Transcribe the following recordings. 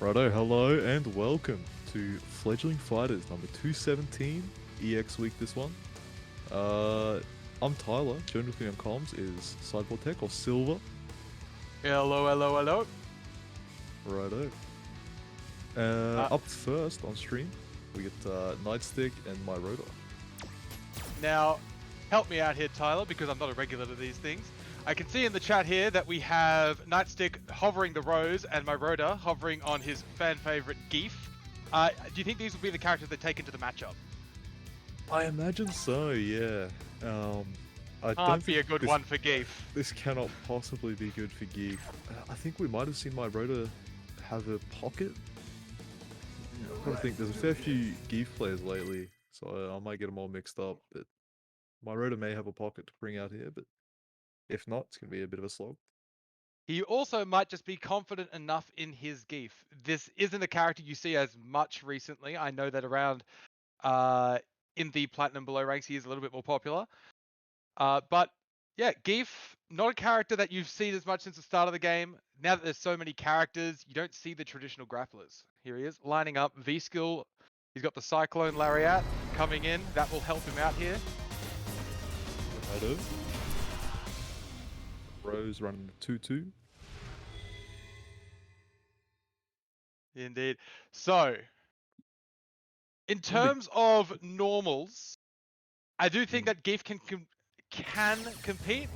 Righto, hello and welcome to Fledgling Fighters number 217, EX week this one. I'm Tyler, joined with me on comms is Sideboard Tech or Silver. Hello, hello, hello. Righto. Up first on stream, we get Nightstick and my Rotor. Now, help me out here, Tyler, because I'm not a regular to these things. I can see in the chat here that we have Nightstick hovering the Rose and my Rhoda hovering on his fan favorite Geef. Do you think these will be the characters they take into the matchup? I imagine so, yeah. I Can't don't be think a good one for Geef. This cannot possibly be good for Geef. I think we might have seen my Rotor have a pocket. I think there's a fair few Geef players lately, so I might get them all mixed up. But my Rotor may have a pocket to bring out here, but if not, it's going to be a bit of a slog. He also might just be confident enough in his Geef. This isn't a character you see as much recently. I know that around in the Platinum below ranks, he is a little bit more popular. But yeah, Geef, not a character that you've seen as much since the start of the game. Now that there's so many characters, you don't see the traditional grapplers. Here he is, lining up V-Skill. He's got the Cyclone Lariat coming in. That will help him out here. Righto. Rose running 2-2. Indeed. So, in terms of normals, I do think that Geef can compete,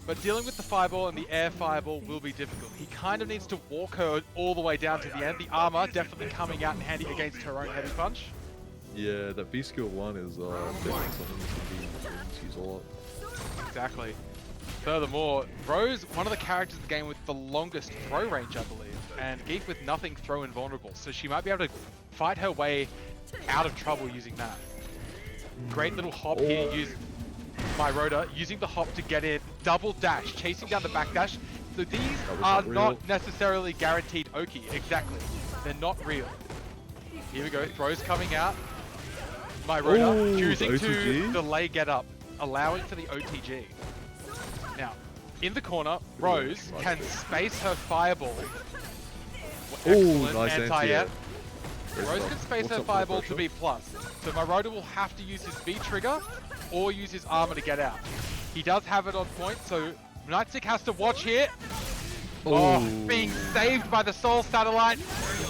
but dealing with the Fireball and the Air Fireball will be difficult. He kind of needs to walk her all the way down to the end. The armor definitely coming out in handy against her own heavy punch. Yeah, that B-Skill 1 is definitely something that can be used a lot. Exactly. Furthermore, Rose, one of the characters in the game with the longest throw range, I believe, and Geef with nothing throw invulnerable, so she might be able to fight her way out of trouble using that. Great little hop here, use my Rhoda, using the hop to get in, double dash, chasing down the back dash. So these are not necessarily guaranteed Oki, exactly. They're not real. Here we go, throws coming out. My Rhoda choosing to delay get up, allowing for the OTG. Now, in the corner, Rose can space her Fireball. Excellent anti-air. Rose can space her Fireball to B+. So my Rhoda will have to use his V trigger or use his armor to get out. He does have it on point, so Nightstick has to watch here. Oh, being saved by the Soul Satellite.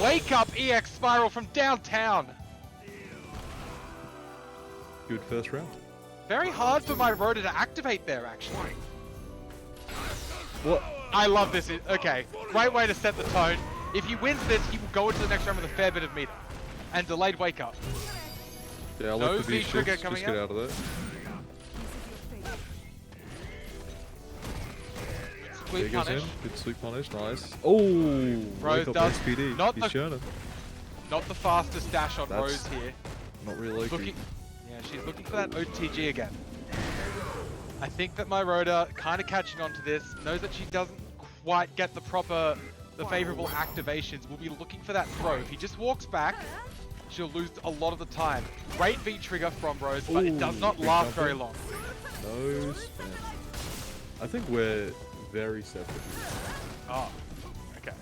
Wake up EX Spiral from downtown. Good first round. Very hard for my Rhoda to activate there, actually. What? I love this. Okay, great way to set the tone. If he wins this, he will go into the next round with a fair bit of meter. And delayed wake up. Yeah, I no like the V trigger coming get out of there. Sweet punish. Good sweet punish, nice. Oh, Rose does SPD. not the fastest dash on Rose here. Not really looking. Yeah, she's looking for that OTG again. I think that my Rhoda kind of catching on to this, knows that she doesn't quite get the favorable activations. Will be looking for that throw. If he just walks back, she'll lose a lot of the time. Great V trigger from Rose, but it does not last very long. No spam. I think we're very separate. Oh, okay.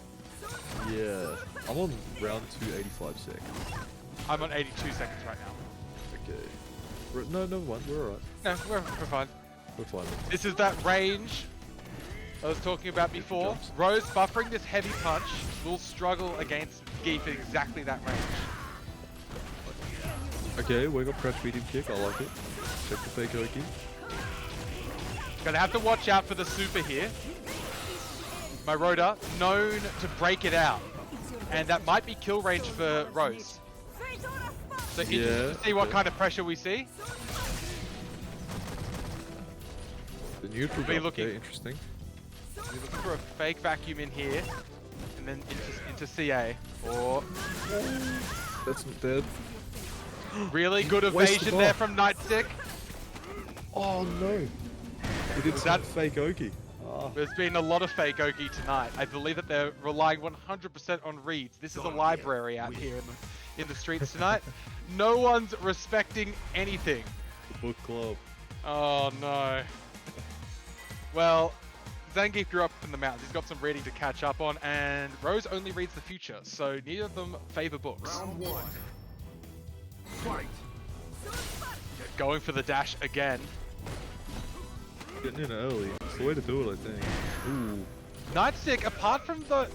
Yeah, I'm on round 285 seconds. I'm on 82 seconds right now. Okay. No, never mind. We're alright. No, we're fine. We're fine. This is that range I was talking about before. Rose buffering this heavy punch will struggle against Geef at exactly that range. Okay, wake up, crouch, medium kick. I like it. Check the fake Oki. Gonna have to watch out for the super here. My Rhoda, known to break it out. And that might be kill range for Rose. So interested to see what kind of pressure we see. The neutral be looking, okay, interesting. We're looking for a fake vacuum in here. And then into CA. Or... That's not dead. Really good evasion there from Nightstick. Oh no. He did that fake Oki. Oh. There's been a lot of fake Oki tonight. I believe that they're relying 100% on reads. This is a library out here in the streets tonight. No one's respecting anything. The book club. Oh no. Well, Zangief grew up in the mountains. He's got some reading to catch up on, and Rose only reads the future, so neither of them favor books. Round one. Fight. Going for the dash again. Getting in early. It's the way to do it, I think. Ooh. Nightstick, apart from the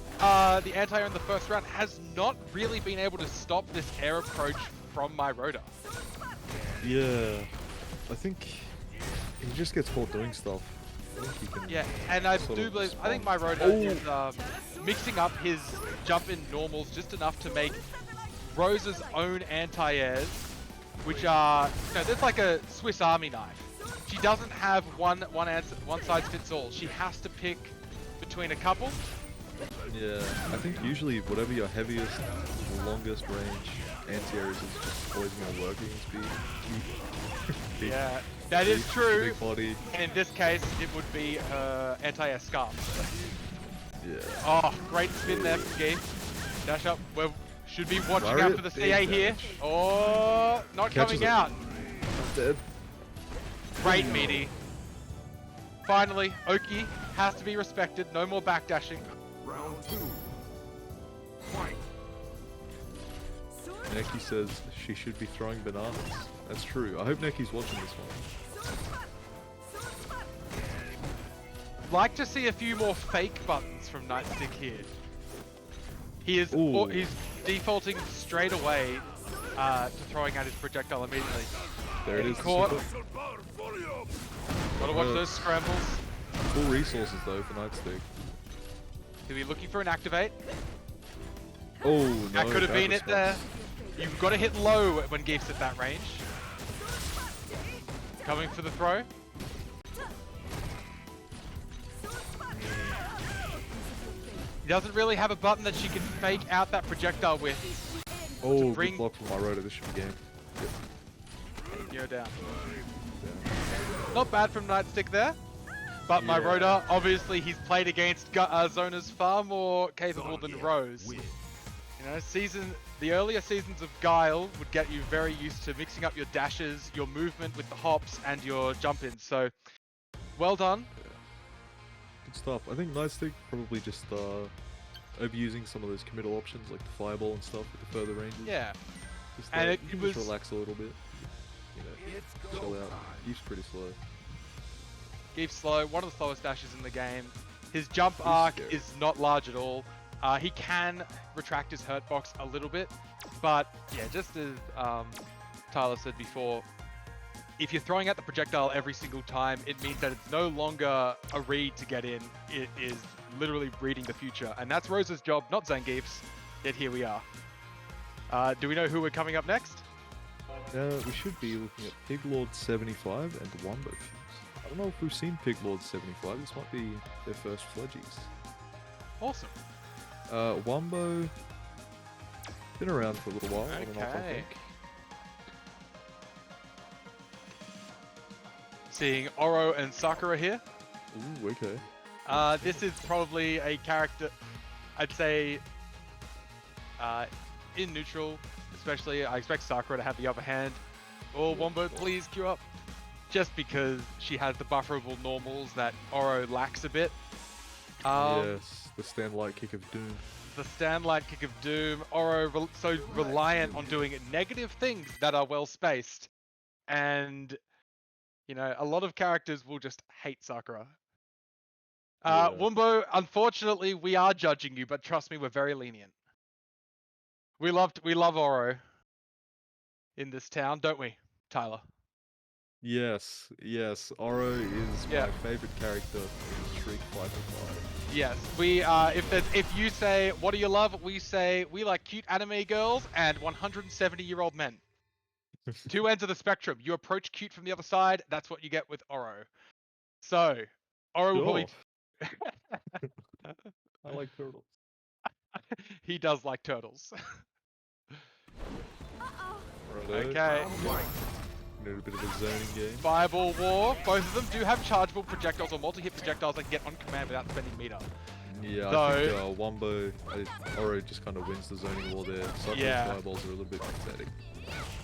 anti-air in the first round, has not really been able to stop this air approach from my Rhoda. Yeah. I think he just gets caught doing stuff. I think he can and I sort do of believe, I think my respond. Rhoda is mixing up his jump in normals just enough to make Rose's own anti-airs, which are, you know, there's like a Swiss Army knife. She doesn't have one size fits all. She has to pick between a couple. Yeah, I think usually whatever your heaviest, longest range anti-air is just always going to work against big, Yeah, that is true. big body. And in this case, it would be anti-air scarf. Yeah. Oh, great spin there from Gee. Dash up. We should be watching out for the CA here. Oh, not Catches coming it. out. Dead. Great meaty. Finally, Oki has to be respected. No more backdashing. Round two. Fight. Neki says she should be throwing bananas. That's true. I hope Neki's watching this one. Like to see a few more fake buttons from Nightstick here. He is Ooh. he's defaulting straight away to throwing out his projectile immediately. There it is. Caught. Super. Gotta watch those scrambles. Full resources though for Nightstick. He'll be looking for an activate. Oh no. That could have bad been it there. response. You've got to hit low when Geef's at that range. Coming for the throw. He doesn't really have a button that she can fake out that projectile with. Oh, bring- good block from my Rhoda. This should be game. You're down. Yeah. Not bad from Nightstick there. But my Yeah. Rhoda, obviously he's played against zoners far more capable than Rose. You know, the earlier seasons of Guile would get you very used to mixing up your dashes, your movement with the hops, and your jump-ins. So, well done. Good stuff. I think Nightstick probably just overusing some of those committal options like the fireball and stuff with the further ranges. Yeah. Just, And you it can was- just relax a little bit. You know, chill out. He's pretty slow. Geef's slow, one of the slowest dashes in the game. His jump He's arc scary. is not large at all. He can retract his hurt box a little bit, but yeah, just as Tyler said before, if you're throwing out the projectile every single time, it means that it's no longer a read to get in. It is literally reading the future, and that's Rose's job, not Zangief's. Yet here we are. Do we know who we're coming up next? We should be looking at Piglord 75 and Wombo Fuse. I don't know if we've seen Piglord 75. This might be their first Fledgies. Awesome. Wombo been around for a little while. I don't know if I Okay. think. Seeing Oro and Sakura here. Ooh, okay. This is probably a character, I'd say, in neutral, especially. I expect Sakura to have the upper hand. Oh, Wombo, please queue up. Just because she has the bufferable normals that Oro lacks a bit. Yes, the stand light kick of doom. The stand light kick of doom. Oro so reliant on doing negative things that are well spaced. And, you know, a lot of characters will just hate Sakura. Yeah. Wumbo, unfortunately, we are judging you, but trust me, we're very lenient. We love Oro in this town, don't we, Tyler? Yes, yes. Oro is Yeah. my favorite character in Street Fighter 5. Yes, we if you say what do you love, we say we like cute anime girls and 170-year-old men. Two ends of the spectrum. You approach cute from the other side, that's what you get with Oro. So, Oro will probably I like turtles. he does like turtles. Righto. Okay. Need a bit of a zoning game. Fireball War. Both of them do have chargeable projectiles or multi-hit projectiles that can get on command without spending meter. Yeah, I So- think Wombo, Oro just kind of wins the zoning war there. Sakura's Yeah. fireballs are a little bit pathetic.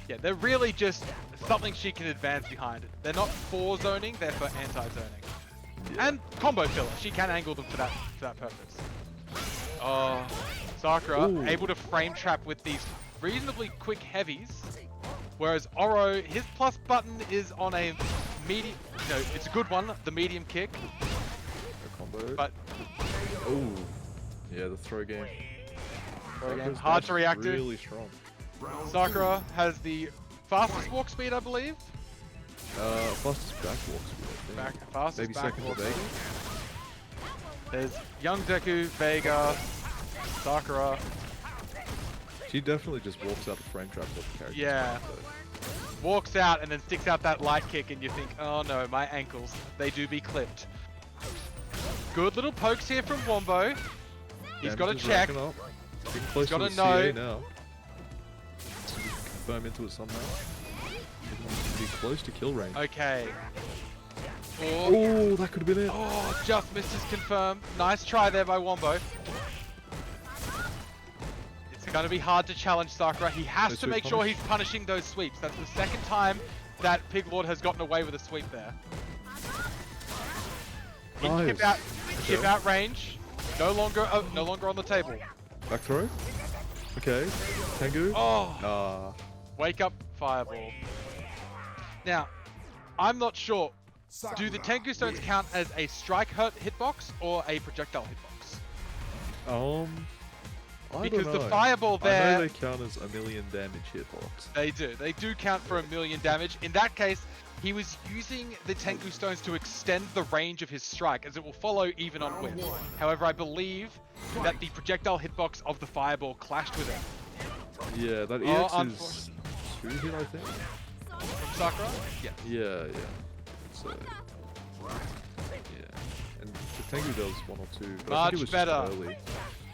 Yeah, they're really just something she can advance behind. They're not for zoning, they're for anti-zoning. Yeah. And combo filler. She can angle them for that purpose. Oh, Sakura Ooh. able to frame trap with these reasonably quick heavies, whereas Oro, his plus button is on a medium. No, it's a good one, the medium kick. A combo. But Oh, yeah, the throw game. Sakura's hard dash to is react to. Really strong. Sakura has the fastest walk speed, I believe. Fastest back walk speed, I think. Fastest Maybe back second to walk Vega. speed. There's Young Deku, Vega, Sakura. She definitely just walks out of frame trap with the character. Yeah. Walks out and then sticks out that light kick and you think, oh no, my ankles, they do be clipped. Good little pokes here from Wombo. He's got to check. Getting close got to to the know. CA now. So we can confirm into it somehow. Be close to kill range. Okay. Oh, that could have been it. Oh, just missed his confirm. Nice try there by Wombo. It's going to be hard to challenge Sakura. He has No to sweep make sure punish. he's punishing those sweeps. That's the second time that Pig Lord has gotten away with a sweep there. In Nice. Chip out range. No longer on the table. Back throw. Okay. Tengu. Oh, wake up fireball. Now, I'm not sure. Do the Tengu Stones count as a strike hurt hitbox or a projectile hitbox? I Because don't the know. fireball I there, know they count as a million damage hitbox. they do. They do count for 1,000,000 damage. In that case, he was using the Tengu Stones to extend the range of his strike, as it will follow even on whiff. However, I believe that the projectile hitbox of the fireball clashed with it. Yeah, that Oh, EX is 2 hit, I think. From Sakura? Yes. Yeah. So, yeah. And the Tengu does 1 or 2. But I think it was Much better. Just early.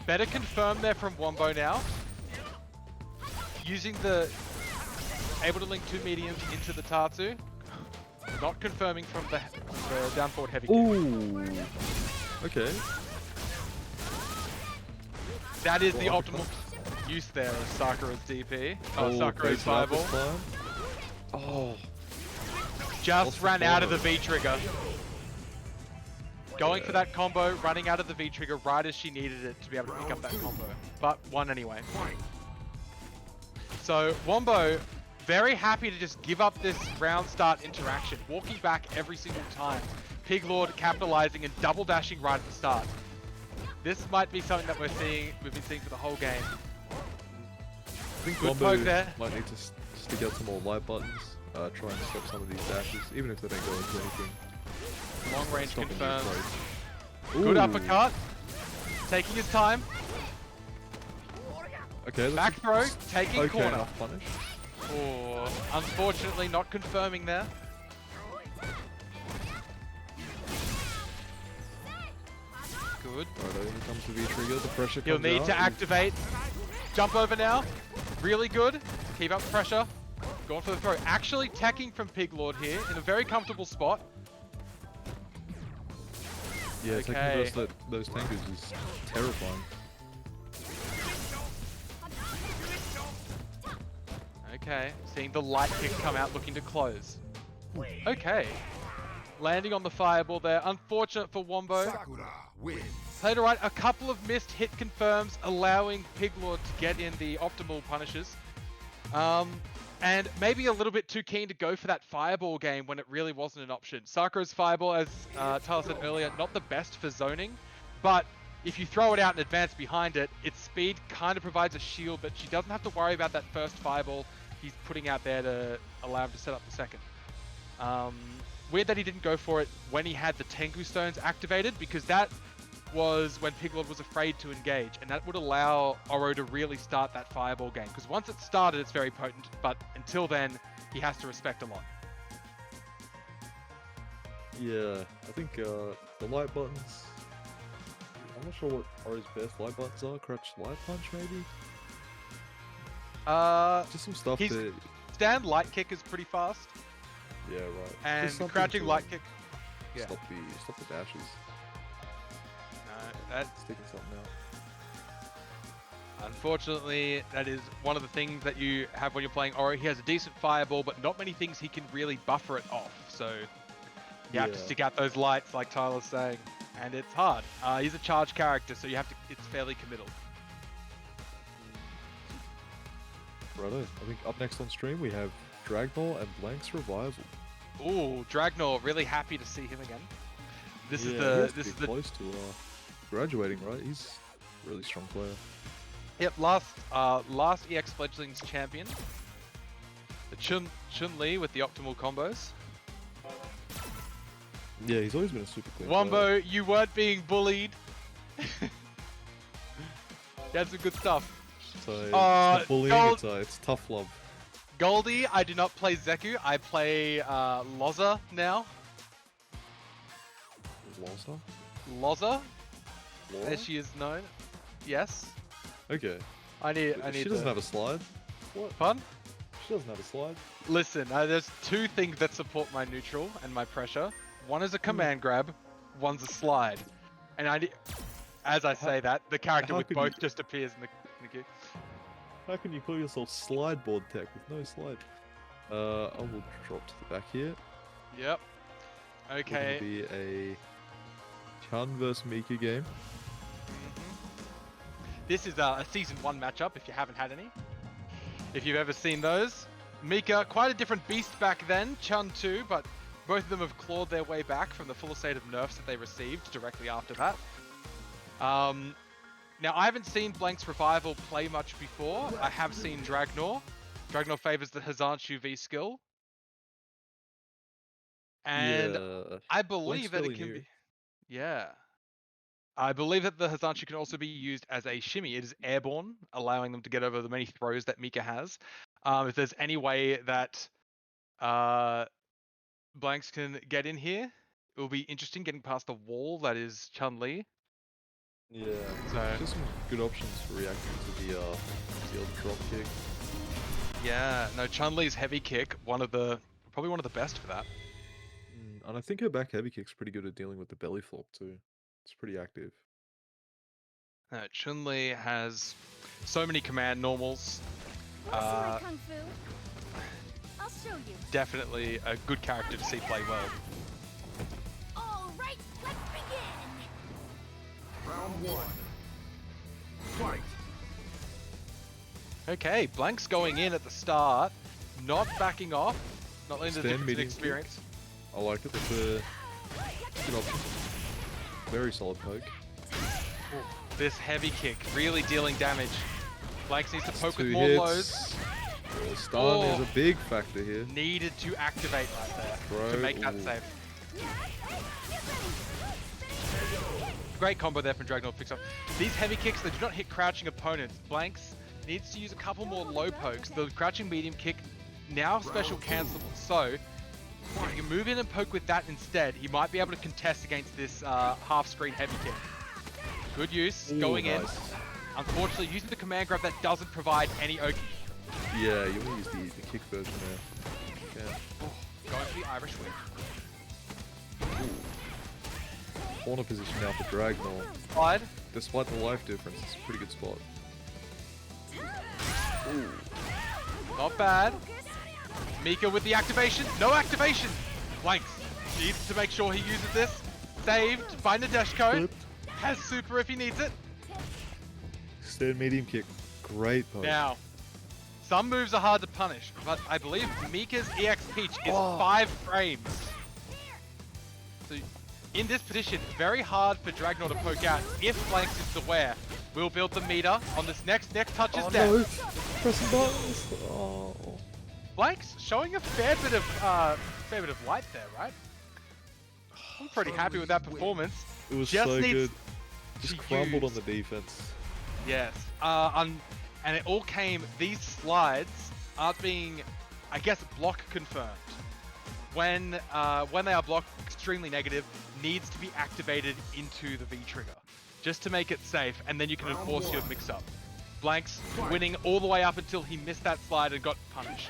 Better confirm there from Wombo now. Using the... Able to link 2 mediums into the Tatsu. Not confirming from the down forward heavy kick. Ooh. Okay. That is the Uppercut. optimal use there of Sakura's DP. Oh, great Sakura's slap this fireball. time. Oh. Just Lost the ran out of the combo. V-trigger. Going for Yeah. that combo, running out of the V-trigger right as she needed it to be able to pick up that combo. But won anyway. So, Wombo, very happy to just give up this round start interaction, walking back every single time. Pig Lord capitalizing and double dashing right at the start. This might be something that we've been seeing for the whole game. I think Good Wombo poke there. might need to stick out some more light buttons. Try and stop some of these dashes, even if they don't go into anything. Long range Stopping the confirmed. approach. Good Ooh. uppercut. Taking his time. Okay, that's Back throw, taking okay corner. enough punish. Oh, unfortunately not confirming there. Good. Alright, here comes the V-trigger, the pressure He'll comes need out. to activate. Jump over now. Really good. Keep up the pressure. Going for the throw. Actually teching from Pig Lord here in a very comfortable spot. Yeah, Okay. taking those Tengus is terrifying. Okay, seeing the light kick come out, looking to close. Okay. Landing on the fireball there. Unfortunate for Wombo. Sakura wins. Played alright. A couple of missed hit confirms, allowing Pig Lord to get in the optimal punishes. And maybe a little bit too keen to go for that fireball game when it really wasn't an option. Sakura's fireball, as Tyler said earlier, not the best for zoning, but if you throw it out and advance behind it, its speed kind of provides a shield, but she doesn't have to worry about that first fireball he's putting out there to allow him to set up the second. Weird that he didn't go for it when he had the Tengu Stones activated, because that was when Pig Lord was afraid to engage, and that would allow Oro to really start that fireball game, because once it's started, it's very potent, but until then, he has to respect a lot. Yeah, I think the light buttons... I'm not sure what Oro's best light buttons are. Crouch light punch, maybe? Just some stuff He's- that... Stand light kick is pretty fast, Yeah, right. and Just something crouching to light kick. Yeah. Stop the dashes. No, that Sticking something out. unfortunately, that is one of the things that you have when you're playing Oro. He has a decent fireball, but not many things he can really buffer it off. So You have to stick out those lights, like Tyler's saying, and it's hard. He's a charge character, so you have to. It's fairly committal. Righto. I think up next on stream we have Dragnor and Blank's Revival. Ooh, Dragnor, really happy to see him again. This He is has to this be is the close to graduating, right? He's a really strong player. Yep, last EX Fledgling's champion. The Chun Lee with the optimal combos. Yeah, he's always been a super clean Wombo, you weren't being bullied. That's some good stuff. So it's not bullying, Gold- it's tough love. Goldie, I do not play Zeku. I play Loza now. Loza? Loza, Laura? as she is known. Yes. Okay. I need She doesn't have a slide. What? Fun? She doesn't have a slide. Listen, there's two things that support my neutral and my pressure. One is a command grab, one's a slide. And as I say that, the character how with could both you- just appears in the queue. How can you call yourself slide board tech with no slide? I will drop to the back here. Yep. It's Okay. gonna be a Chun vs Mika game. This is a season 1 matchup if you haven't had any. If you've ever seen those. Mika, quite a different beast back then. Chun too, but both of them have clawed their way back from the full state of nerfs that they received directly after that. Now, I haven't seen Blank's Revival play much before. I have seen Dragnor. Dragnor favors the Hazanshu V skill. And Yeah. I believe that it fairly can new. be... Yeah. I believe that the Hazanshu can also be used as a shimmy. It is airborne, allowing them to get over the many throws that Mika has. If there's any way that Blanks can get in here, it will be interesting getting past the wall that is Chun Lee. Yeah. So Just some good options for reacting to the old drop kick. yeah, no, Chun Lee's heavy kick, probably one of the best for that. And I think her back heavy kick's pretty good at dealing with the belly flop too. It's pretty active. Chun Li has so many command normals. What's my kung fu? I'll show you. Definitely a good character to see play well. All right, let's begin. Round 1. Fight. Okay, Blank's going in at the start, not backing off, not letting the Stand difference in medium experience. I like it. It's a good option. Very solid poke. This heavy kick really dealing damage. Blanks needs to poke with Two more hits. lows. The stun is Oh. a big factor here. Needed to activate right there to Bro, make that ooh. save. Great combo there from Dragnor picks up. These heavy kicks, they do not hit crouching opponents. Blanks needs to use a couple more low pokes. The crouching medium kick now special cancelable. So if he can move in and poke with that instead, he might be able to contest against this half screen heavy kick. Good use, Ooh, going in. nice. Unfortunately, using the command grab that doesn't provide any oki. Yeah, you want to use the kick version there. Yeah. Going for the Irish whip. Corner position now for Dragnor. Slide. Despite the life difference, it's a pretty good spot. Not bad. Mika with the activation. No activation. Blanks needs to make sure he uses this. Saved by Nadeshko. Flip. Has super if he needs it. Stand medium kick. Great poke. Now, some moves are hard to punish, but I believe Mika's EX Peach is Oh. 5 frames. So in this position, very hard for Dragnor to poke out if Blanks is aware. We'll build the meter on this next touch is Oh death. no! Pressing buttons! Oh. Blanks showing a fair bit of light there, right? I'm pretty happy with that performance. It was Just so needs good. Just to crumbled on use- the defense. Yes. And it all came, these slides aren't being, I guess, block confirmed. When they are blocked extremely negative, needs to be activated into the V trigger. Just to make it safe, and then you can enforce your mix up. Blanks winning all the way up until he missed that slide and got punished.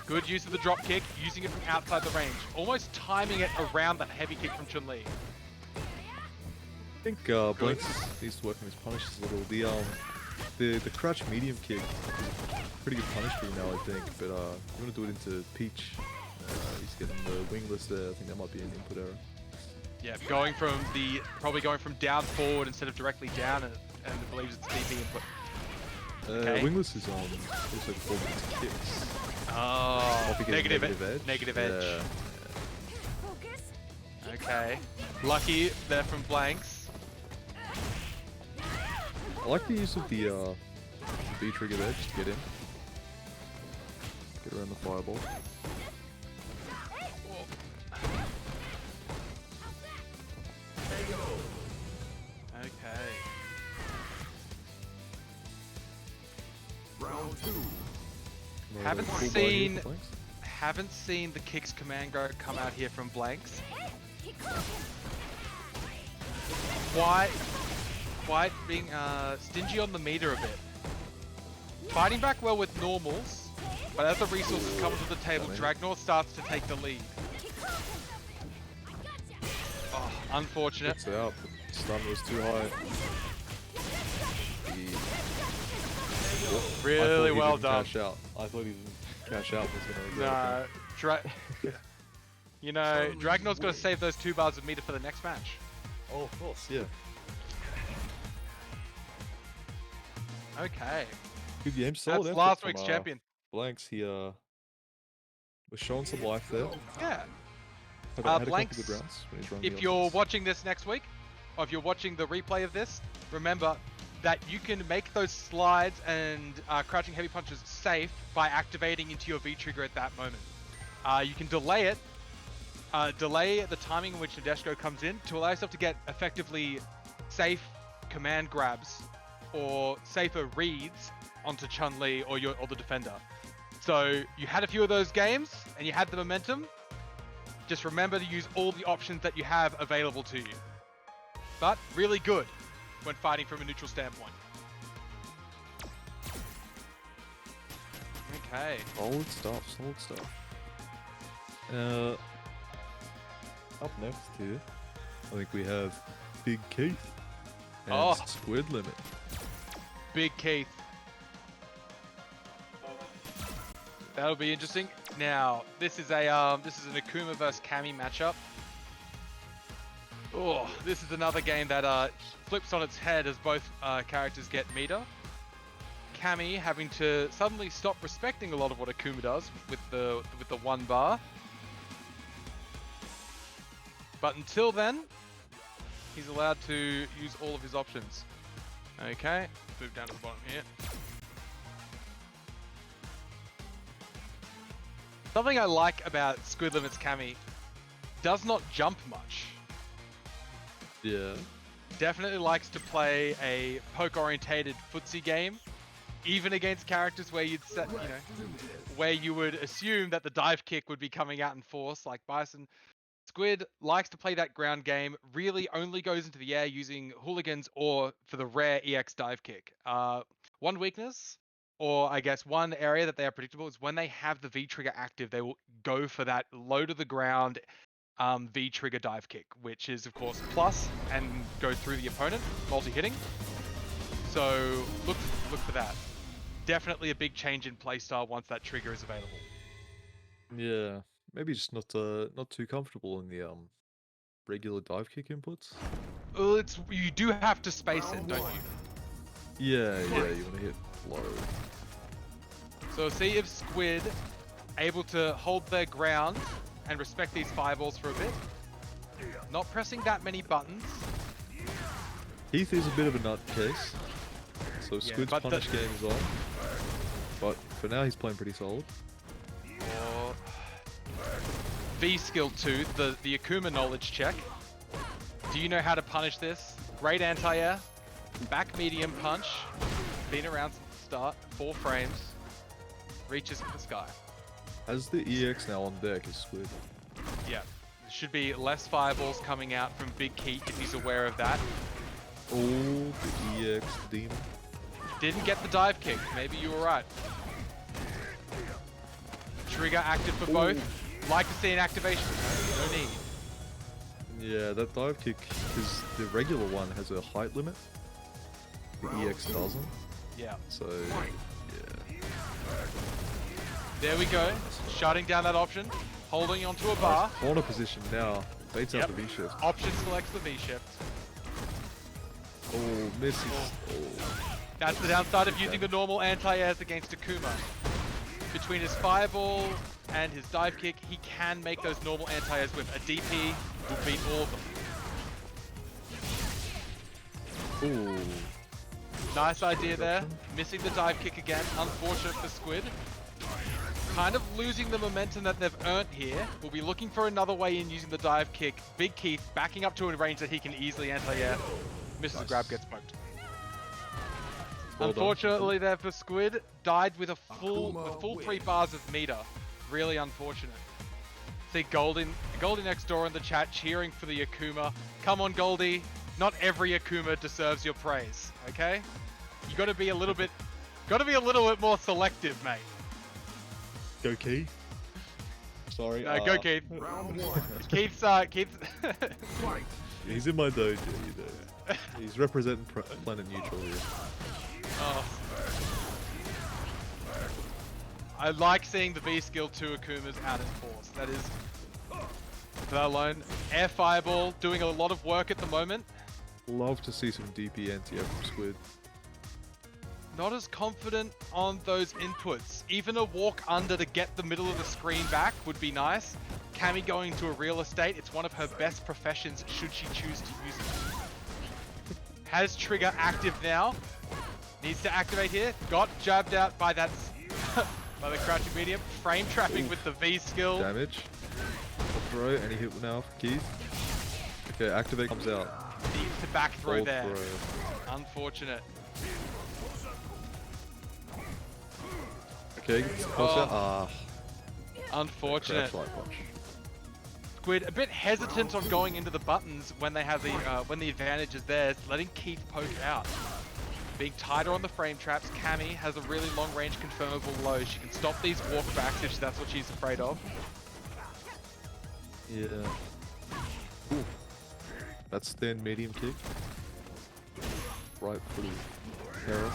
Good use of the drop kick, using it from outside the range. Almost timing it around that heavy kick from Chun Lee. I think Blanks needs to work on his punishes a little. The crouch medium kick is a pretty good punish for you now, I think. But you want to do it into Peach He's getting the wingless there. I think that might be an input error. Yeah, probably going from down forward instead of directly down, and believes it's DP input. Okay. Wingless is also performing its kicks. Oh, Might be getting negative edge. Negative edge. Yeah. Focus. Okay. Lucky there from Blanks. I like the use of the B trigger edge to get in. Get around the fireball. Okay. Round 2. Haven't Full body seen for Blanks. haven't seen the kicks command go come out here from Blanks. Quite being stingy on the meter a bit. Fighting back well with normals, but as the resources come to the table, Dragnor starts to take the lead. Oh, unfortunate. Gets out, but stun was too high. Really well done. Cash out. I thought he didn't cash out. Was gonna No, you know, Dragnor's got to save those 2 bars of meter for the next match. Oh, of course, yeah. Okay, Good game. Solid that's effort last from, week's champion. Blanks. He was showing some life there. Yeah. Had a couple Blanks, good rounds when he's running if the you're offense. watching this next week, or if you're watching the replay of this, remember that you can make those slides and crouching heavy punches safe by activating into your V trigger at that moment. You can delay it, delay the timing in which Nadeshko comes in to allow yourself to get effectively safe command grabs or safer reads onto Chun Lee or the defender. So you had a few of those games and you had the momentum. Just remember to use all the options that you have available to you. But really good when fighting from a neutral standpoint. Okay. Solid stuff, solid stuff. Up next here, I think we have Big Keith and Squid Limit. Big Keith. That'll be interesting. Now, this is an Akuma versus Cami matchup. Oh, this is another game that flips on its head as both characters get meter. Cami having to suddenly stop respecting a lot of what Akuma does with the 1 bar. But until then, he's allowed to use all of his options. Okay, move down to the bottom here. Something I like about Squid Limit's Cami, does not jump much. Yeah. Definitely likes to play a poke-orientated footsie game, even against characters where you'd set, where you would assume that the dive kick would be coming out in force, like Bison. Squid likes to play that ground game, really only goes into the air using hooligans or for the rare EX dive kick. One weakness, or I guess one area that they are predictable, is when they have the V trigger active, they will go for that low to the ground V trigger dive kick, which is of course plus and go through the opponent, multi-hitting. So look for that. Definitely a big change in playstyle once that trigger is available. Yeah. Maybe just not too comfortable in the regular dive kick inputs. Well, you do have to space it, don't you? Yeah, you want to hit low. So see if Squid able to hold their ground and respect these fireballs for a bit. Not pressing that many buttons. Heath is a bit of a nutcase, so Squid's but punish game is on. But for now, he's playing pretty solid. V skill 2, the Akuma knowledge check. Do you know how to punish this? Great anti-air, back medium punch, been around since the start, 4 frames, reaches for the sky. Has the EX now on deck is Squid. Yeah, there should be less fireballs coming out from Big Keith if he's aware of that. Oh, the EX demon. Didn't get the dive kick, maybe you were right. Trigger active for both. Like to see an activation, no need. Yeah, that dive kick, because the regular one has a height limit. The EX doesn't. Yeah. So, yeah. There we go. Shutting down that option. holding onto a bar. Corner position now. Baits out the V shift. Option selects the V shift. Oh, misses. Oh. That's the downside of using the normal anti-airs against Akuma. Between his fireball and his dive kick, he can make those normal anti-airs whip. A DP will beat all of them. Ooh. Nice idea there. Missing the dive kick again. Unfortunate for Squid. Kind of losing the momentum that they've earned here. We'll be looking for another way in using the dive kick. Big Keith backing up to a range that he can easily anti-air. Misses a grab, gets smoked. Well Unfortunately there for Squid, died with a full 3 bars of meter. Really unfortunate. See Goldie next door in the chat cheering for the Akuma. Come on Goldie, not every Akuma deserves your praise, okay? You gotta be a little bit more selective, mate. Go Keith. Sorry. No, go Keith. Round 1. Keith's Fight. He's in my dojo, you know. He's representing planet neutral here. Oh. I like seeing the V skill 2 Akumas out in force. That is, that alone. Air Fireball doing a lot of work at the moment. Love to see some DP anti-air from Squid. Not as confident on those inputs. Even a walk under to get the middle of the screen back would be nice. Cami going to a real estate, it's one of her best professions should she choose to use it. Has trigger active now. Needs to activate here. Got jabbed out by that by the crouching medium. Frame trapping with the V skill. Damage. Throw, any hit now for Keith. Okay, activate comes out. Needs to back throw Hold there. throw. Unfortunate. Okay, close out. Unfortunate. Crouch light punch. Squid a bit hesitant on going into the buttons when they have the when the advantage is theirs, letting Keith poke out. Being tighter on the frame traps, Cami has a really long range confirmable low. She can stop these walkbacks if that's what she's afraid of. Yeah. Ooh. That's thin medium kick. Right full arrow.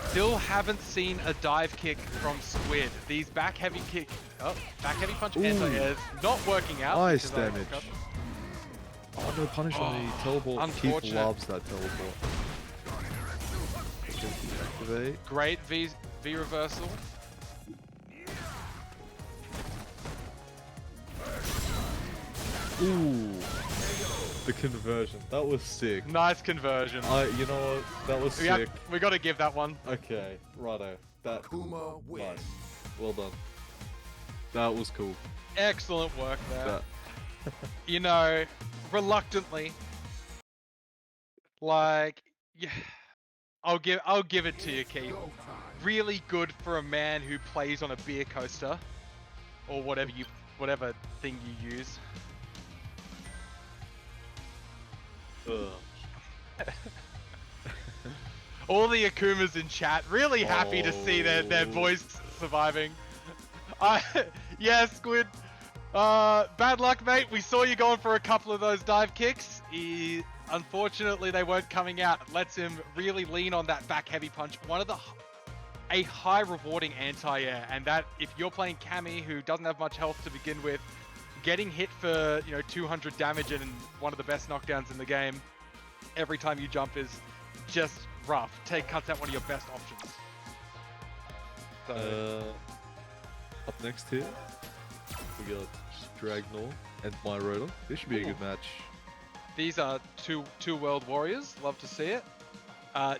Still haven't seen a dive kick from Squid. These back heavy punch anti-airs not working out. Nice because damage. Oh no, punish on the teleport. Keith Unfortunate. loves that teleport. Activate. Great V reversal. Ooh. The conversion. That was sick. Nice conversion. You know what? That was sick. We got to give that one. Okay, righto. That Akuma wins. nice. Well done. That was cool. Excellent work there. That. You know, reluctantly, like, yeah, I'll give it to you, Keith. Really good for a man who plays on a beer coaster, or whatever thing you use. All the Akumas in chat really happy to see their voice surviving. Yeah, Squid. Bad luck, mate. We saw you going for a couple of those dive kicks. Unfortunately, they weren't coming out. It lets him really lean on that back heavy punch. A high rewarding anti-air, and that if you're playing Cami, who doesn't have much health to begin with, getting hit for 200 damage and one of the best knockdowns in the game every time you jump is just rough. Cuts out one of your best options. So, Up next here, we got Dragnor and My Rotor. This should be a good match. these are two world warriors. Love to see it.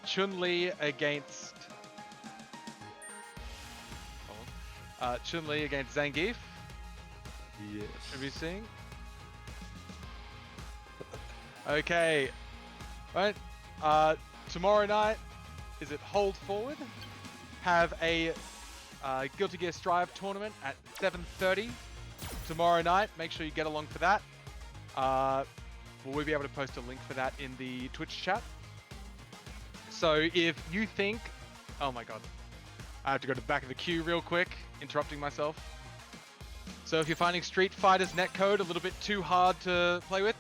Chun Lee against Zangief. Yes. Should be seeing. Okay. Right. Tomorrow night, is it Hold Forward? Have a Guilty Gear Strive tournament at 7:30 tomorrow night. Make sure you get along for that. Will we be able to post a link for that in the Twitch chat? So if you think, oh my god, I have to go to the back of the queue real quick, interrupting myself. So if you're finding Street Fighter's netcode a little bit too hard to play with,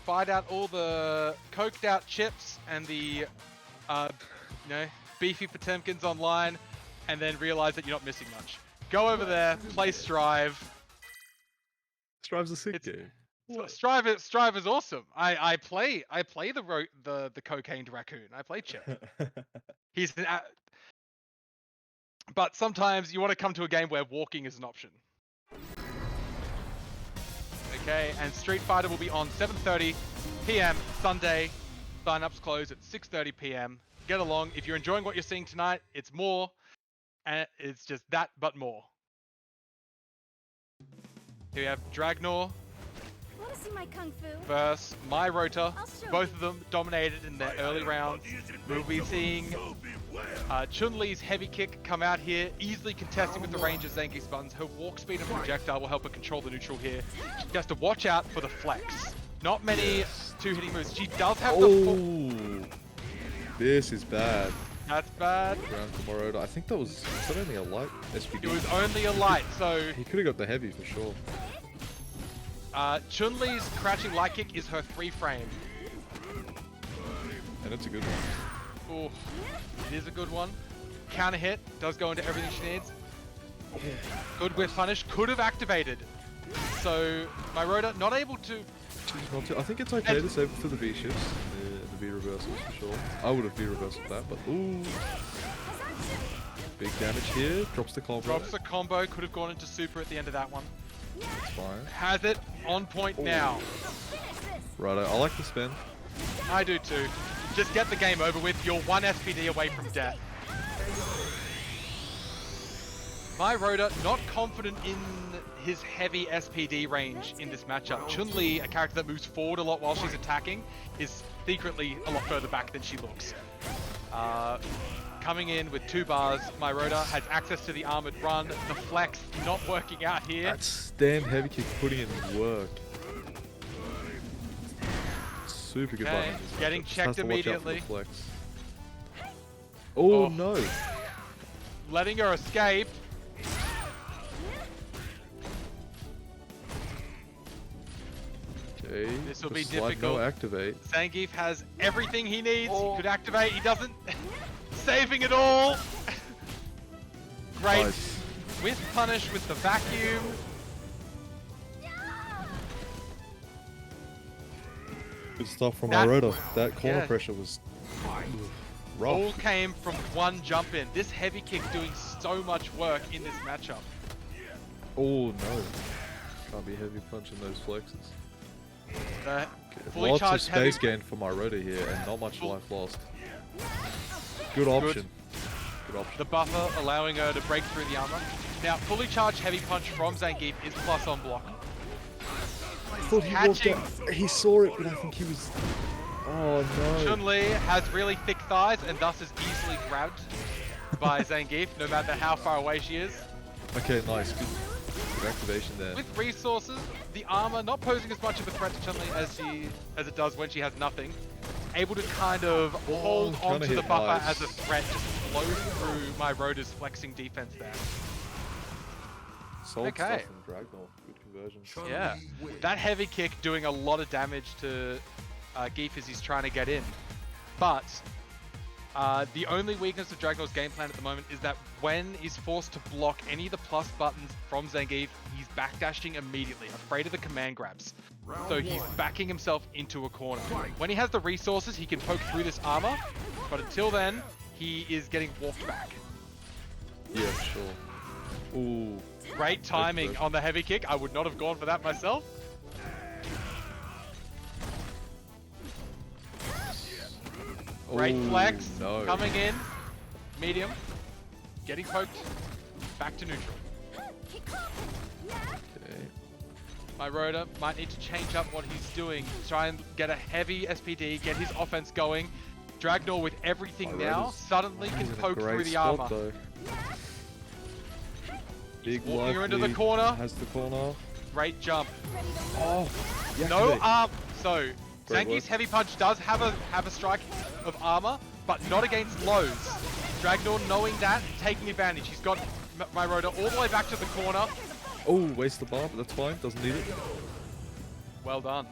find out all the coked out chips and the beefy Potemkins online. and then realize that you're not missing much. Go over there, play Strive. Strive's a sick game. Strive is awesome. I play the cocaine raccoon. I play Chip. He's an but sometimes you want to come to a game where walking is an option. Okay, and Street Fighter will be on 7:30 p.m. Sunday. Sign-ups close at 6:30 p.m. Get along. If you're enjoying what you're seeing tonight, it's more, and it's just that, but more. Here we have Dragnor Want to see my kung fu? versus My Rota. I'll show Both you. of them dominated in their early rounds. We'll be seeing Chun Lee's heavy kick come out here, easily contesting with the range of Zangief's buttons. Her walk speed and projectile will help her control the neutral here. She has to watch out for the flex. Not many two-hitting moves. She does have the full... Oh, this is bad. That's bad. Round for Morota. I think that was only a light SPD. It was only a light, so He could have got the heavy for sure. Chun Lee's crouching light kick is her 3-frame. And it's a good one. Ooh, it is a good one. Counter hit does go into everything she needs. Good whiff punish could have activated. So My Rota not able to. I think it's okay to save it for the V shifts, the V reversals for sure. I would have V reversal that, but ooh. Big damage here, drops the combo. Drops the combo, could have gone into super at the end of that one. It's fine. Has it on point now. Righto, I like the spin. I do too. Just get the game over with. You're one SPD away from death. My Rota not confident in his heavy SPD range in this matchup. Chun Lee, a character that moves forward a lot while she's attacking, is secretly a lot further back than she looks. Coming in with 2 bars, My Rota has access to the armored run. The flex not working out here. That's damn heavy kick putting in work. Super good Okay, button. getting Just has checked to watch out for the immediately. flex. Oh Oh. no! Letting her escape. Okay, This will the be slide no difficult. activate. Zangief has everything he needs. He could activate. He doesn't. Saving it all. Great. Nice. With punish with the vacuum. Good stuff from That- Morota. That corner yeah. pressure was rough. All came from one jump in. This heavy kick doing so much work in this matchup. Oh no. Can't be heavy punching those flexes. The Okay, fully lots of charged heavy. space gain for Morota here and not much life lost. Good option. Good option. The buffer allowing her to break through the armor. Now, fully charged heavy punch from Zangief is plus on block. I thought he Catching. walked out. He saw it, but I think he was... Oh no. Chun Lee has really thick thighs and thus is easily grabbed by Zangief, no matter how far away she is. Okay, nice. Good activation there. With resources, the armor not posing as much of a threat to Chun Li as it does when she has nothing. Able to kind of hold trying to onto the hit buffer nice. as a threat, just flow through My Rota's flexing defense there. Solid Okay. stuff from Dragnor. Good conversion. Yeah, that heavy kick doing a lot of damage to Geef as he's trying to get in. But the only weakness of Dragnor's game plan at the moment is that when he's forced to block any of the plus buttons from Zangief, he's backdashing immediately, afraid of the command grabs. So he's backing himself into a corner. When he has the resources, he can poke through this armor, but until then, he is getting walked back. Yeah, sure. Ooh. Great timing on the heavy kick. I would not have gone for that myself. Great Ooh, flex, no. coming in, medium, getting poked, back to neutral. Okay. My Rota might need to change up what he's doing, try and get a heavy SPD, get his offense going. Dragnor with everything My now, Rota's- suddenly can He's in a poke through great the spot, armor. though. Big walking her into the lively, corner. Has the corner. Great jump. Oh, No deactivate. arm. So Great Zangief's work. heavy punch does have a strike of armor, but not against lows. Dragnor knowing that, taking advantage. He's got My Rota all the way back to the corner. Oh, waste the bar, but that's fine. Doesn't need it. Well done.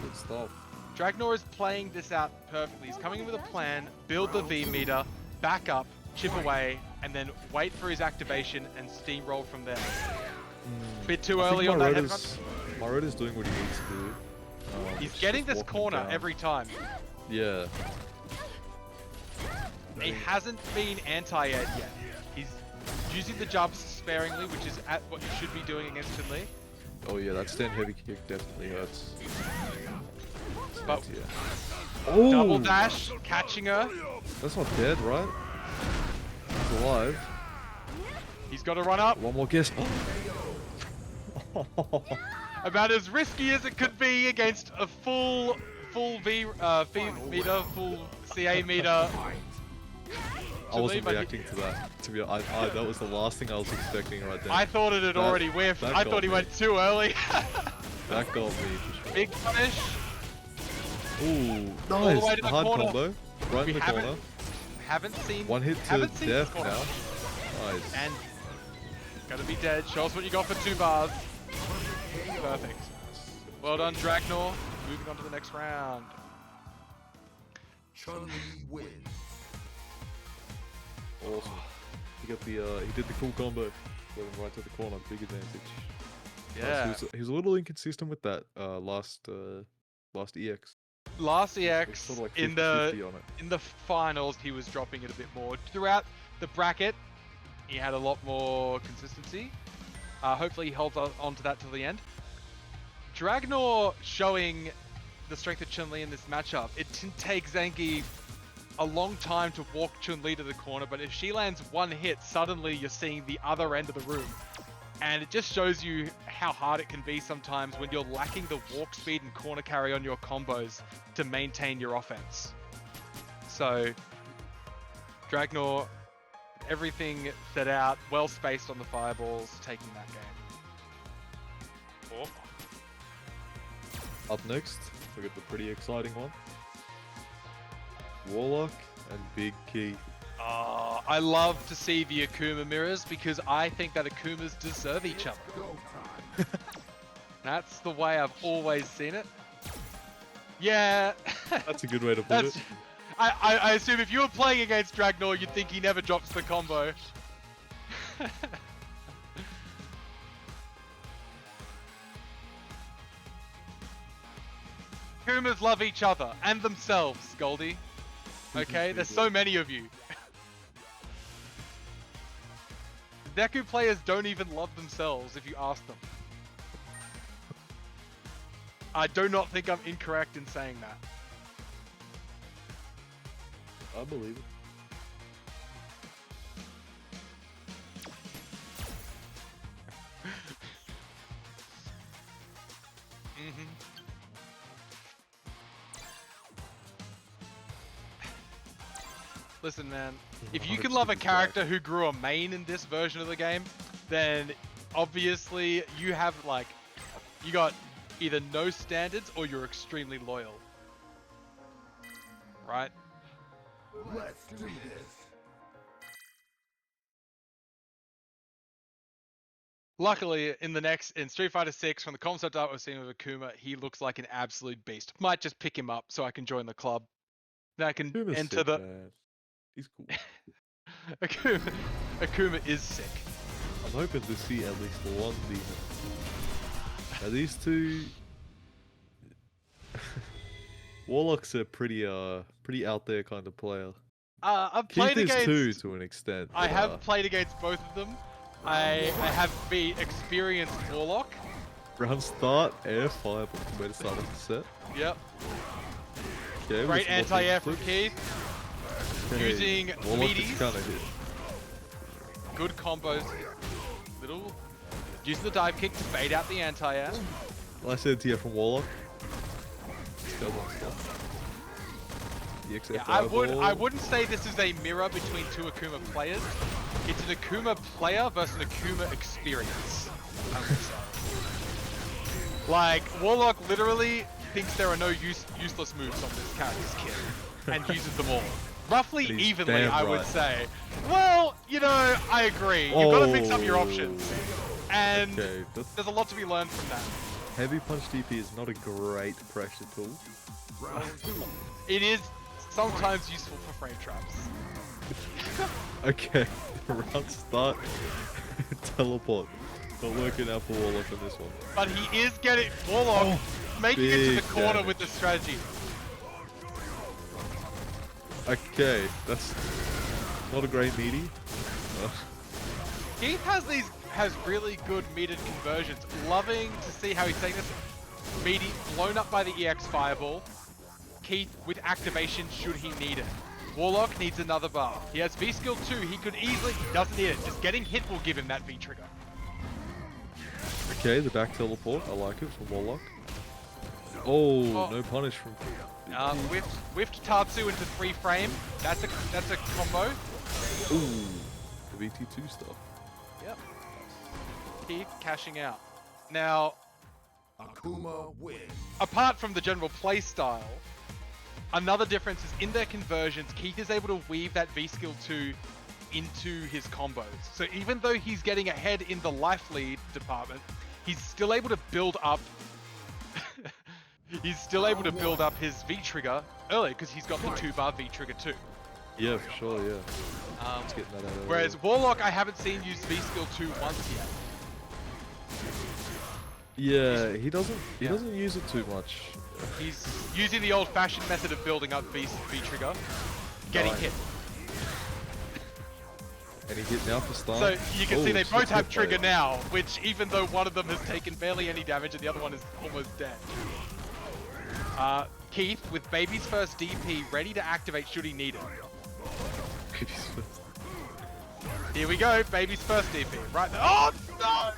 Good stuff. Dragnor is playing this out perfectly. He's coming in with a plan, build the V meter, back up, chip away, and then wait for his activation and steamroll from there. Bit too I think early on that head punch. Maroda's doing what he needs to do. He's which is getting just this walking corner down. every time. Yeah. He hasn't been anti-ed yet. He's using the jumps sparingly, which is at what you should be doing against Chun Lee. Oh yeah, that stand heavy kick definitely hurts. But Yeah. Oh! double dash, catching her. That's not dead, right? He's alive. He's got to run up. One more guess. About as risky as it could be against a full V meter, full CA meter. I wasn't but he- reacting to that. To be honest, that was the last thing I was expecting right there. I thought it had already whiffed. that I got thought he me. went too early. That got me for sure. Big punish. Ooh, the nice. way to the Hard corner. combo. Right We in the haven't- corner. Haven't seen. One hit to haven't seen this death corner. now. Nice. And gotta be dead. Show us what you got for 2 bars. Perfect. Well done, Dragnor. Moving on to the next round. Chun Lee wins. Awesome. He got the he did the cool combo. Got him right to the corner. Big advantage. Yeah. He was a little inconsistent with that last EX. Last It's EX sort of like in 50-50 on it. the finals, he was dropping it a bit more. Throughout the bracket, he had a lot more consistency. Hopefully, he holds on to that till the end. Dragnor showing the strength of Chun Li in this matchup. It didn't take Sangi a long time to walk Chun Li to the corner, but if she lands one hit, suddenly you're seeing the other end of the room. And it just shows you how hard it can be sometimes when you're lacking the walk speed and corner carry on your combos to maintain your offense. So, Dragnor, everything set out, well spaced on the fireballs, taking that game. Up next, we got the pretty exciting one. Warlock and Big Key. I love to see the Akuma mirrors because I think that Akumas deserve each other. That's the way I've always seen it. Yeah. That's a good way to put it. I assume if you were playing against Dragnor, you'd think he never drops the combo. Akumas love each other and themselves, Goldie. Okay, there's so many of you. Deku players don't even love themselves if you ask them. I do not think I'm incorrect in saying that. I believe it. Listen, man, if you can love a character who grew a main in this version of the game, then obviously you have you got either no standards or you're extremely loyal. Right? Let's do this. Luckily, in Street Fighter 6, from the concept art we're seeing with Akuma, he looks like an absolute beast. Might just pick him up so I can join the club. Then I can Akuma's enter sick, the... man. He's cool. Akuma is sick. I'm hoping to see at least one demon. Now these two... Warlock's a pretty out there kind of player. I've Keith played is against... too, to an extent. I but, have played against both of them. I have been experienced Warlock. Round start, air fire, but way to start off the set. Yep. Okay, Great anti-air from Keith. Using Warlock meaties. is kind of hit. Good combos. Using the dive kick to bait out the anti-air. Nice anti-air from Warlock. Still one stop. The XF Yeah, fireball. I wouldn't say this is a mirror between two Akuma players. It's an Akuma player versus an Akuma experience. I would say. Like, Warlock literally thinks there are no useless moves on this character's kit and uses them all. Roughly And he's evenly, damn I would right. say. Well, you know, I agree. You've got to mix up your options. And Okay, that's there's a lot to be learned from that. heavy punch DP is not a great pressure tool. Round two. It is sometimes useful for frame traps. Okay, round start. Teleport. Not working out for Warlock on this one. But he is getting Warlock making it to the big corner damage. with the strategy. Okay, that's not a great meaty. Keith has really good metered conversions. Loving to see how he's taking this meaty blown up by the EX fireball. Keith with activation should he need it. Warlock needs another bar. He has V skill 2, he could easily, he doesn't need it. Just getting hit will give him that V trigger. Okay, the back teleport. I like it from Warlock. Oh, no punish from. Whiffed Tatsu into 3 frame. That's a combo. Ooh, the VT2 stuff. Yep. Keith cashing out. Now, Akuma wins. apart from the general play style, another difference is in their conversions, Keith is able to weave that V skill 2 into his combos. So even though he's getting ahead in the life lead department, he's still able to build up he's still able to build up his V trigger early because he's got the 2-bar V trigger too. Yeah, for sure. Yeah. Let's get that out of Whereas there. Warlock, I haven't seen use V skill 2 once yet. Yeah, he doesn't use it too much. He's using the old-fashioned method of building up V trigger, getting Right. hit. And he hit now for stun. So you can see they it's both just have hit trigger play. now, which even though one of them has taken barely any damage and the other one is almost dead. Keith with Baby's first DP ready to activate should he need it. Here we go, Baby's first DP. Right there. Oh no!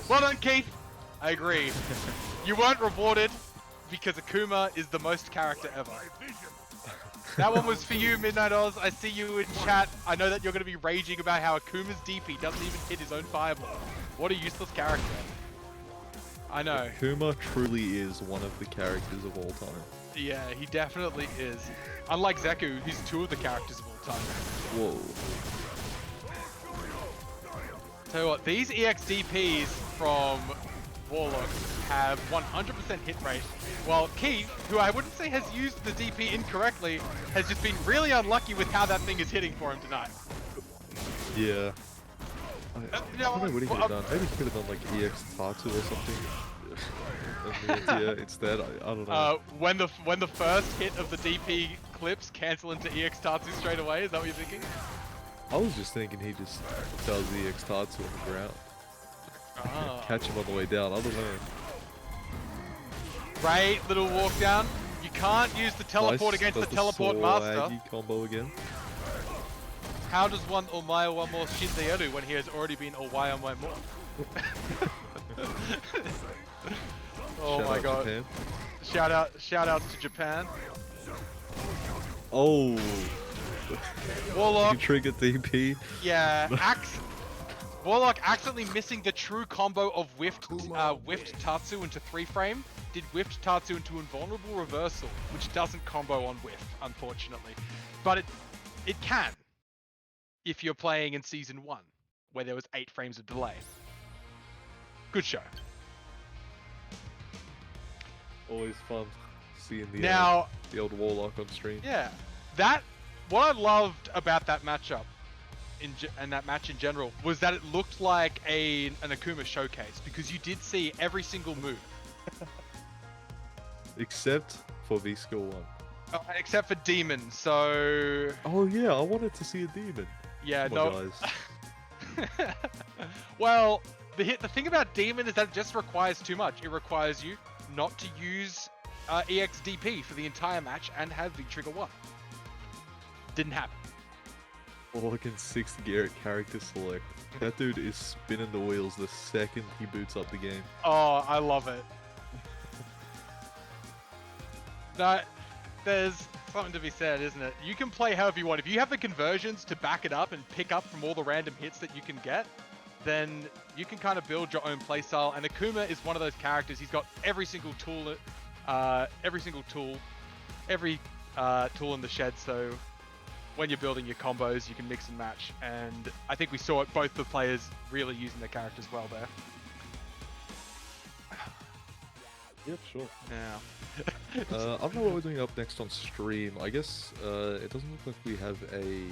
Well done, Keith. I agree. You weren't rewarded because Akuma is the most character ever. That one was for you, Midnight Oz. I see you in chat. I know that you're going to be raging about how Akuma's DP doesn't even hit his own fireball. What a useless character. I know. Akuma truly is one of the characters of all time. Yeah, he definitely is. Unlike Zeku, who's 2 of the characters of all time. Whoa. Tell you what, these EX DPs from Warlock have 100% hit rate, while Keith, who I wouldn't say has used the DP incorrectly, has just been really unlucky with how that thing is hitting for him tonight. Yeah. I don't know what he could have done. Maybe he could have done like EX Tatsu or something. Yeah, instead, I don't know. When the first hit of the DP clips cancel into EX Tatsu straight away, is that what you're thinking? I was just thinking he just does EX Tatsu on the ground. Catch him on the way down. I don't know. Great little walk down. You can't use the teleport against the teleport master. Aggie combo again. How does one Omae one more Shinderu when he has already been Omae one more? Oh Shout my out god. Japan. Shout outs to Japan. Oh. Warlock. You trigger DP. Yeah, Warlock accidentally missing the true combo of whiffed Tatsu into 3 frame. Did whiffed Tatsu into invulnerable reversal, which doesn't combo on whiff, unfortunately. But it can. If you're playing in Season 1, where there was 8 frames of delay. Good show. Always fun seeing Now, the old Warlock on stream. yeah, what I loved about that matchup and that match in general was that it looked like an Akuma showcase because you did see every single move. Except for V-Skill 1. Except for Demon, so... Oh yeah, I wanted to see a demon. Yeah, Come on, no... guys. Well, the thing about Demon is that it just requires too much. It requires you not to use EXDP for the entire match and have V-Trigger 1. Didn't happen. Warlock in 6th gear at character select. That dude is spinning the wheels the second he boots up the game. Oh, I love it. There's something to be said, isn't it? You can play however you want. If you have the conversions to back it up and pick up from all the random hits that you can get, then you can kind of build your own playstyle. And Akuma is one of those characters. He's got every single tool in the shed. So when you're building your combos, you can mix and match. And I think we saw it, both the players really using their characters well there. Yep, sure. Yeah. I don't know what we're doing up next on stream. I guess it doesn't look like we have a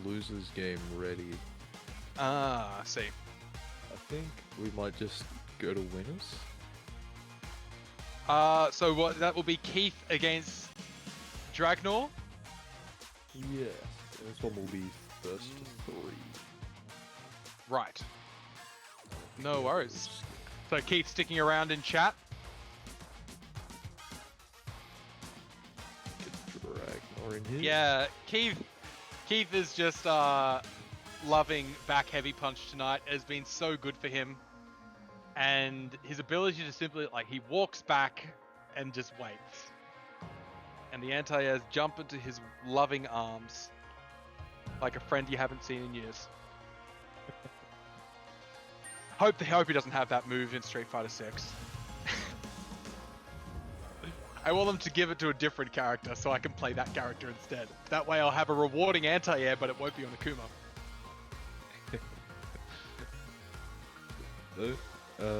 losers game ready. Ah, I see. I think we might just go to winners. So what? That will be Keith against Dragnor. Yeah, this one will be first to 3. Right. No worries. So Keith sticking around in chat. Get Dragnor in here. Yeah, Keith is just loving back heavy punch tonight. It has been so good for him. And his ability to simply, like, he walks back and just waits. And the anti-airs jump into his loving arms like a friend you haven't seen in years. Hope he doesn't have that move in Street Fighter 6. I want them to give it to a different character so I can play that character instead. That way I'll have a rewarding anti-air, but it won't be on Akuma. No.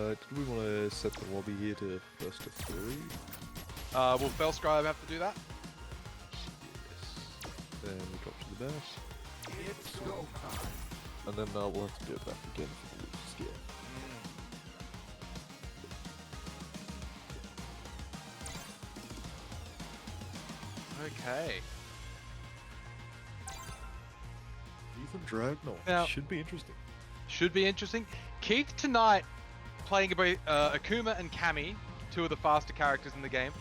Did we want to set the lobby here to first to 3? Will Fellscribe have to do that? Yes. Then we drop to the back. It's go time. And then we'll have to do it back again for the losers game. Okay. Even Dragnor. Now- Should be interesting. Should be interesting. Keith tonight playing both Akuma and Cami, two of the faster characters in the game,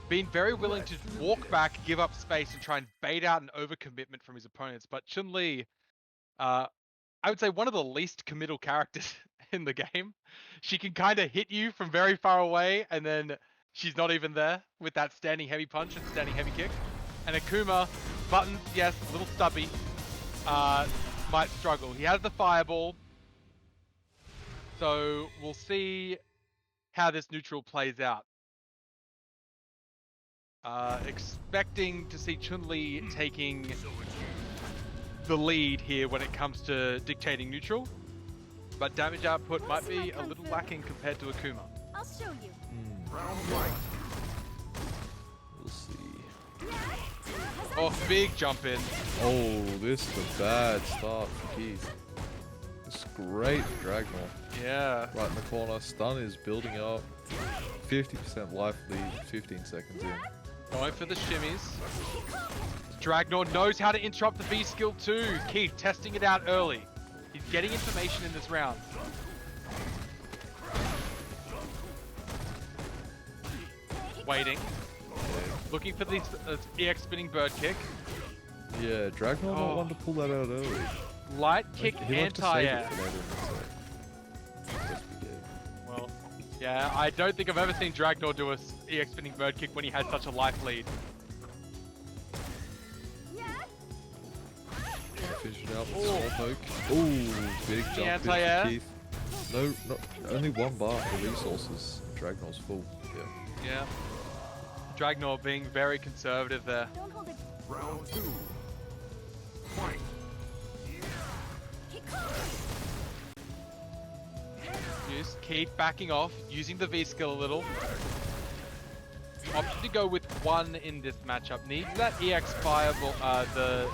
been very willing to walk back, give up space, and try and bait out an overcommitment from his opponents. But Chun Lee, I would say one of the least committal characters in the game. She can kind of hit you from very far away, and then she's not even there with that standing heavy punch and standing heavy kick. And Akuma, buttons, yes, a little stubby, might struggle. He has the fireball. So we'll see how this neutral plays out. Expecting to see Chun Lee taking the lead here when it comes to dictating neutral, but damage output might be a little lacking compared to Akuma. I'll show you. Round 1. We'll see. Oh, big jump in. Oh, this is a bad start for Keith. It's great for Dragnor. Yeah. Right in the corner. Stun is building up. 50% life lead, 15 seconds in. Going for the shimmies. Dragnor knows how to interrupt the V skill too. Keith testing it out early. He's getting information in this round. Waiting. Looking for this EX spinning bird kick. Yeah, Dragnor not one to pull that out early. Light kick He likes to save it anti-air. for later in the set. Well, yeah, I don't think I've ever seen Dragnor do a EX spinning bird kick when he had such a life lead. Finish it out with small poke. Ooh, big jump in anti-air. for Keith. No, only one bar for resources. Dragnor's full. Yeah. Yeah. Dragnor being very conservative there. Don't hold it. Round 2. Fight. Keith backing off, using the V skill a little. Option to go with one in this matchup. Needs that EX fireball, the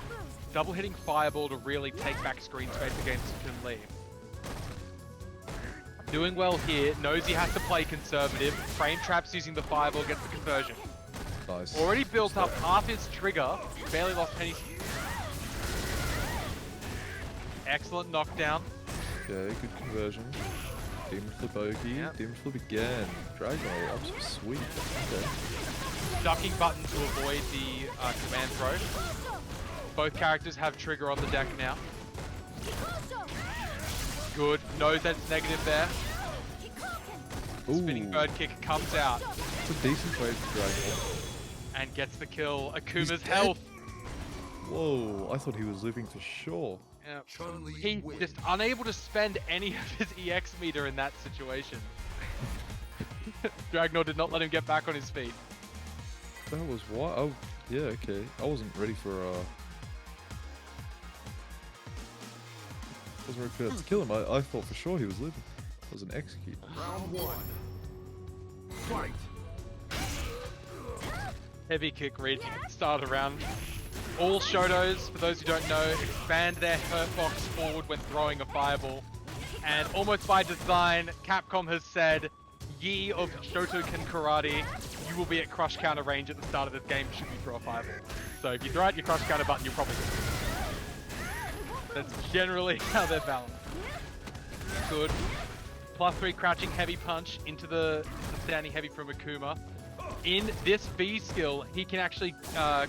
double hitting fireball to really take back screen space against Chun Lee. Doing well here, knows he has to play conservative. Frame traps using the fireball, gets the conversion. Nice. Already built up half his trigger, barely lost any. Excellent knockdown. Okay, good conversion. Demon flip bogey. Yep. Demon flip again. Dragnor up some sweet. Okay. Ducking button to avoid the command throw. Both characters have trigger on the deck now. Good. Knows that it's negative there. Spinning Ooh, bird kick comes out it's a decent trade for Dragnor. and gets the kill. He's Akuma's dead. health. Whoa, I thought he was living for sure. Yeah. Chun Lee He's wins. just unable to spend any of his EX meter in that situation. Dragnor did not let him get back on his feet. That was why. Oh, yeah, okay. I wasn't ready for that to kill him. I thought for sure he was living. It was an execute. Round 1. Fight. Heavy kick reach at the start of the round. All Shotos, for those who don't know, expand their hurt box forward when throwing a fireball. And almost by design, Capcom has said, ye of Shotokan Karate, you will be at crush counter range at the start of this game should you throw a fireball. So if you throw out your crush counter button, you're probably good. That's generally how they're balanced. Good. +3 crouching heavy punch into the standing heavy from Akuma. In this V skill, he can actually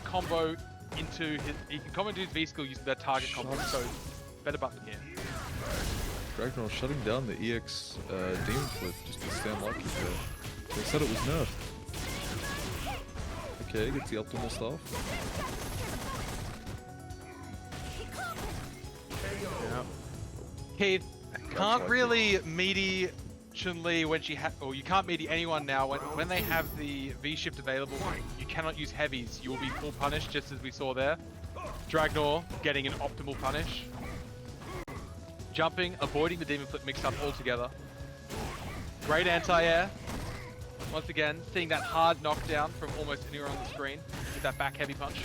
combo into his V skill using that target combo. So better button here. Dragnor shutting down the EX Demon Flip just to stand lucky there. They said it was nerfed. Okay, gets the optimal stuff. Yeah. Keith, can't really meaty Chun Lee when she or you can't meaty anyone now when they have the V shift available. You cannot use heavies. You will be full punish, just as we saw there. Dragnor getting an optimal punish. Jumping, avoiding the demon flip mix up altogether. Great anti-air. Once again, seeing that hard knockdown from almost anywhere on the screen with that back heavy punch.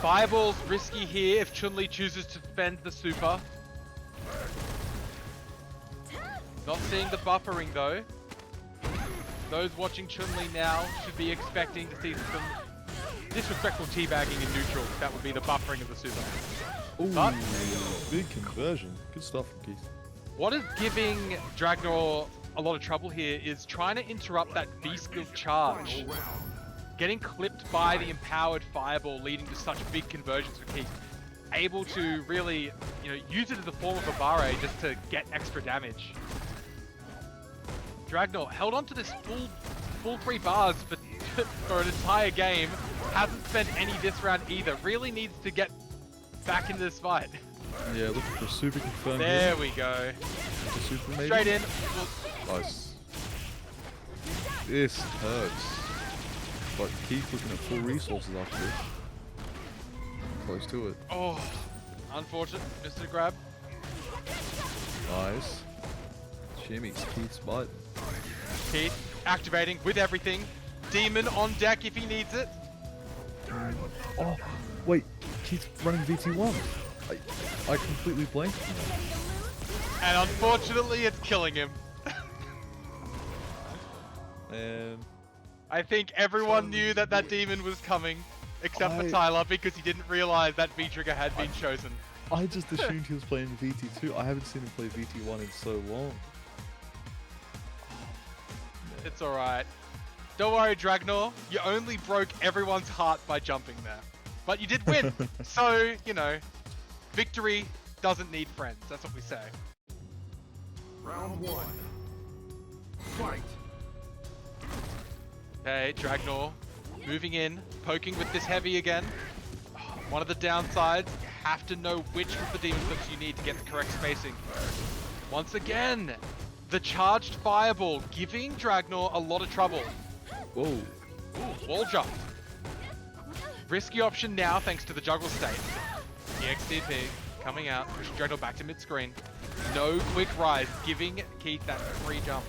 Fireball's risky here if Chun Lee chooses to spend the super. Not seeing the buffering though. Those watching Chun Lee now should be expecting to see some disrespectful teabagging in neutral. That would be the buffering of the super. Ooh, But big conversion. Good stuff from Keith. what is giving Dragnor a lot of trouble here is trying to interrupt that V skill charge. Getting clipped by the empowered fireball, leading to such big conversions for Keith. Able to really, use it as a form of a barre just to get extra damage. Dragnor held on to this full 3 bars for an entire game. Hasn't spent any this round either. Really needs to get back into this fight. Yeah, looking for a super confirm. There we go. A super maybe? Straight in. Nice. This hurts. But Keith looking at full resources after this. Close to it. Oh, unfortunate. Missed a grab. Nice. Shimmy's Keith's butt. Keith activating with everything. Demon on deck if he needs it. Oh, wait. Keith's running VT1. I completely blanked on that. And unfortunately, it's killing him. And I think everyone knew that demon was coming, except for Tyler, because he didn't realize that V-Trigger had been chosen. I just assumed he was playing VT2. I haven't seen him play VT1 in so long. It's alright. Don't worry, Dragnor. You only broke everyone's heart by jumping there. But you did win. So, victory doesn't need friends. That's what we say. Round 1. Fight. Okay, Dragnor moving in, poking with this heavy again. One of the downsides, you have to know which of the demon flips you need to get the correct spacing. Once again, the charged fireball giving Dragnor a lot of trouble. Whoa. Ooh, wall jump. Risky option now thanks to the juggle state. EXDP coming out, pushing Dragnor back to mid-screen. No quick rise, giving Keith that free jump.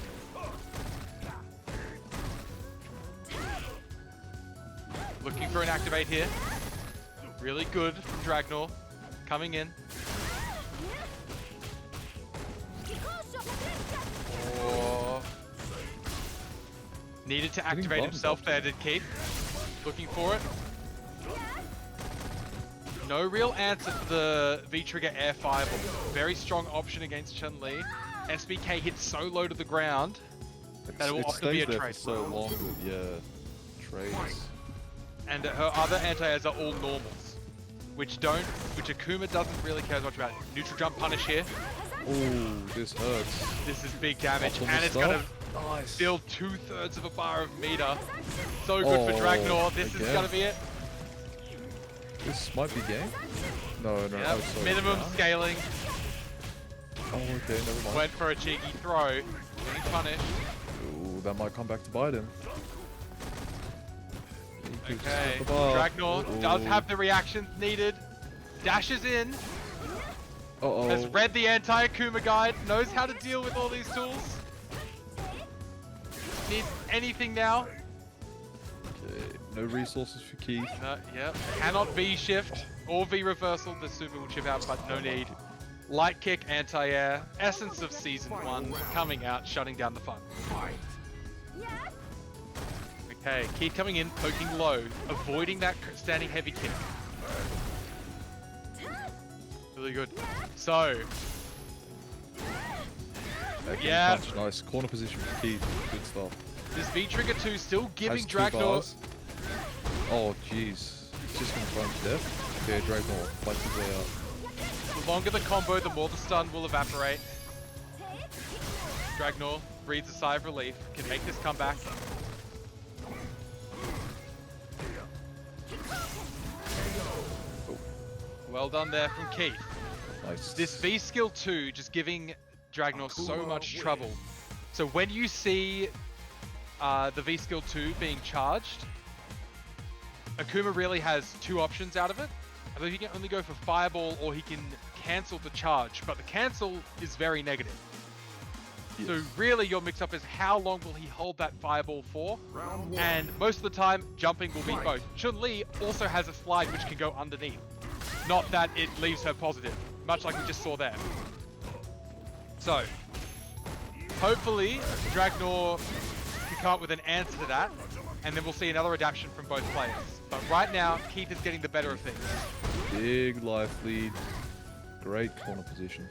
Looking for an activate here. Really good from Dragnor. Coming in. Oh. Needed to activate himself there, did Keith. Looking for it. No real answer for the V-Trigger air fireball. Very strong option against Chun Lee. SBK hits so low to the ground that it will often be a there trade. for so long that, yeah, trades. And her other anti-airs are all normals, which Akuma doesn't really care as much about. Neutral jump punish here. Oh, this hurts. This is big damage, Optimal and it's stuff. gonna steal 2/3 of a bar of meter. So good for Dragnor. This is gonna be it. This might be game. No. Yep. Oh, sorry. Minimum scaling. Oh, okay, never mind. Went for a cheeky throw. Getting punished. Ooh, that might come back to bite him. Okay, Dragnor does have the reactions needed. Dashes in. Uh-oh. Has read the anti-Akuma guide. Knows how to deal with all these tools. needs anything now. Okay, no resources for Keith. Yep. Cannot V shift or V reversal. The super will chip out, but no need. Light kick, anti-air, essence of season 1 coming out, shutting down the fun. Okay, Keith coming in, poking low, avoiding that standing heavy kick. Really good. So, yeah. Punch, nice corner position for Keith. Good stuff. This V trigger 2 still giving Has 2 Dragnor. bars. Oh jeez, he's just gonna punch death. Okay, Dragnor fights his way out. The longer the combo, the more the stun will evaporate. Dragnor breathes a sigh of relief, can make this comeback. Well done there from Keith. Nice. This V skill 2 just giving Dragnor so much trouble. So when you see the V skill 2 being charged, Akuma really has 2 options out of it. I believe he can only go for Fireball or he can cancel the charge, but the cancel is very negative. Yes. So really your mix-up is how long will he hold that Fireball for? And most of the time, jumping will be both. Chun Lee also has a slide which can go underneath. Not that it leaves her positive, much like we just saw there. So, hopefully Dragnor can come up with an answer to that, and then we'll see another adaptation from both players. But right now, Keith is getting the better of things. Big life lead. Great corner position.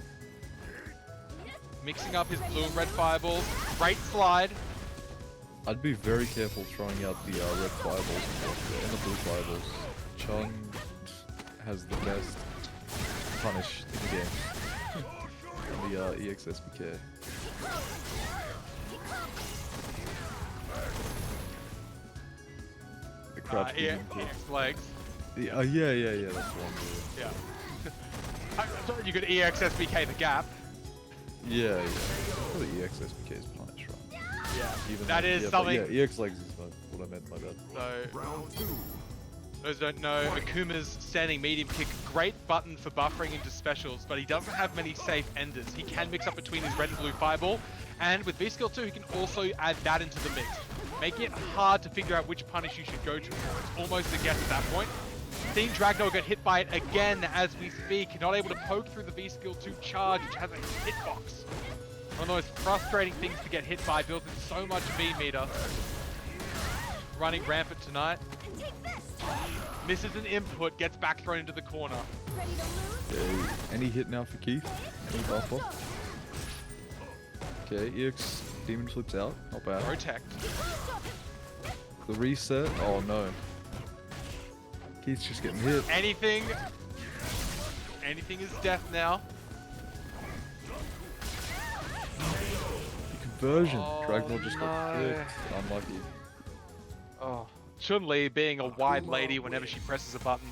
Mixing up his blue and red fireballs. Great slide. I'd be very careful throwing out the red fireballs and the blue fireballs. Chun has the best punish in the game. And the EX SBK. The crouch EX legs. yeah, yeah, that's the one. Yeah. I thought you could EX SBK the gap. Yeah. Well, the EX SBK is punish, right? Yeah. Even That though- is yeah, something. But yeah, EX legs is what I meant by that. So, Round 2. those who don't know, Akuma's standing medium kick, great button for buffering into specials, but he doesn't have many safe enders. He can mix up between his red and blue fireball, and with V-Skill 2, he can also add that into the mix, making it hard to figure out which punish you should go to. It's almost a guess at that point. Seeing Dragnor get hit by it again as we speak, not able to poke through the V-Skill 2 charge, which has a hitbox. One of the most frustrating things to get hit by, built in so much V-meter. Running rampant tonight. Misses an input, gets back thrown into the corner. Okay, any hit now for Keith? Any buffer? Okay, EX demon flips out, not bad. Protect. The reset, oh no. Keith's just getting hit. Anything is death now. The conversion, Oh, Dragnor just got no. clipped. Unlucky. Oh, Chun Lee, being a wide lady whenever she presses a button,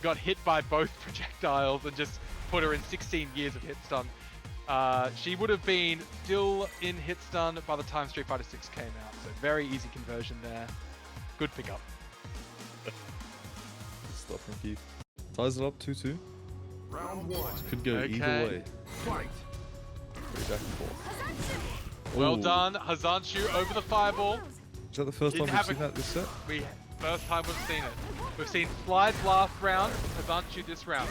got hit by both projectiles and just put her in 16 years of hit stun. She would have been still in hit stun by the time Street Fighter 6 came out, so very easy conversion there. Good pickup. Good stuff from Keith. Ties it up 2-2. Round 1. Could go either Okay. way. Fight. Very back and forth. Well Ooh. done, Hazanshu over the fireball. Is that the first Didn't time we've have seen a- that this set? First time we've seen it. We've seen slides last round, Hazanshu this round.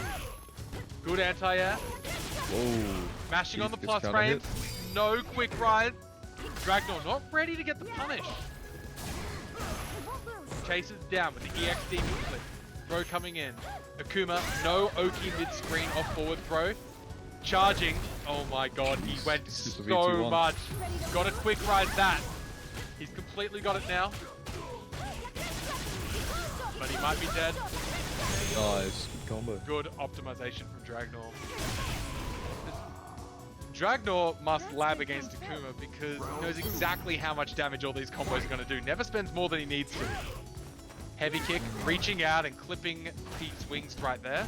Good anti-air. Whoa. Mashing on the Keith plus gets counter frames. No quick rise. Dragnor not ready to get the punish. Chases down with the EX demon flip. Throw coming in. Akuma, no Oki mid-screen off forward throw. Charging. Oh my god, he went This is the so V2-1. much. Got a quick rise that. He's completely got it now. But he might be dead. Nice. Good combo. Good optimization from Dragnor. Dragnor must lab against Akuma because he knows exactly how much damage all these combos are going to do. Never spends more than he needs to. Heavy kick, reaching out and clipping Pete's wings right there.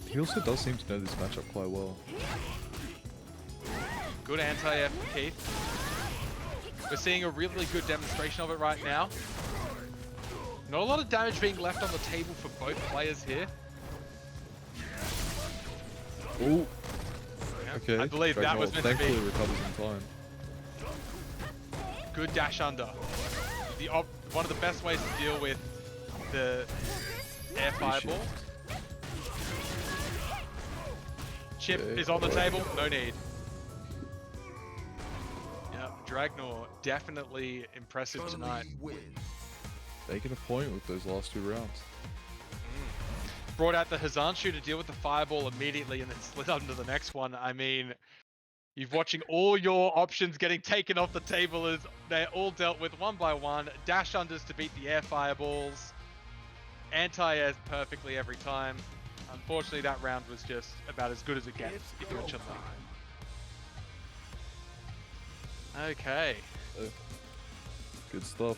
He also does seem to know this matchup quite well. Good anti-air from Keith. We're seeing a really good demonstration of it right now. Not a lot of damage being left on the table for both players here. Oh. Yeah, Okay. I believe that Dragnor was meant to thankfully be. recovers in time. Good dash under. One of the best ways to deal with the air fireball. Chip Okay, is on the table. No need. Yeah, Dragnor definitely impressive Chun tonight. Lee wins. Making a point with those last 2 rounds. Brought out the Hazanshu to deal with the fireball immediately and then slid under the next one. I mean, you're watching all your options getting taken off the table as they're all dealt with one by one. Dash unders to beat the air fireballs. Anti-airs perfectly every time. Unfortunately, that round was just about as good as it gets It's if you're go Chun time. Lee. Okay. Good stuff.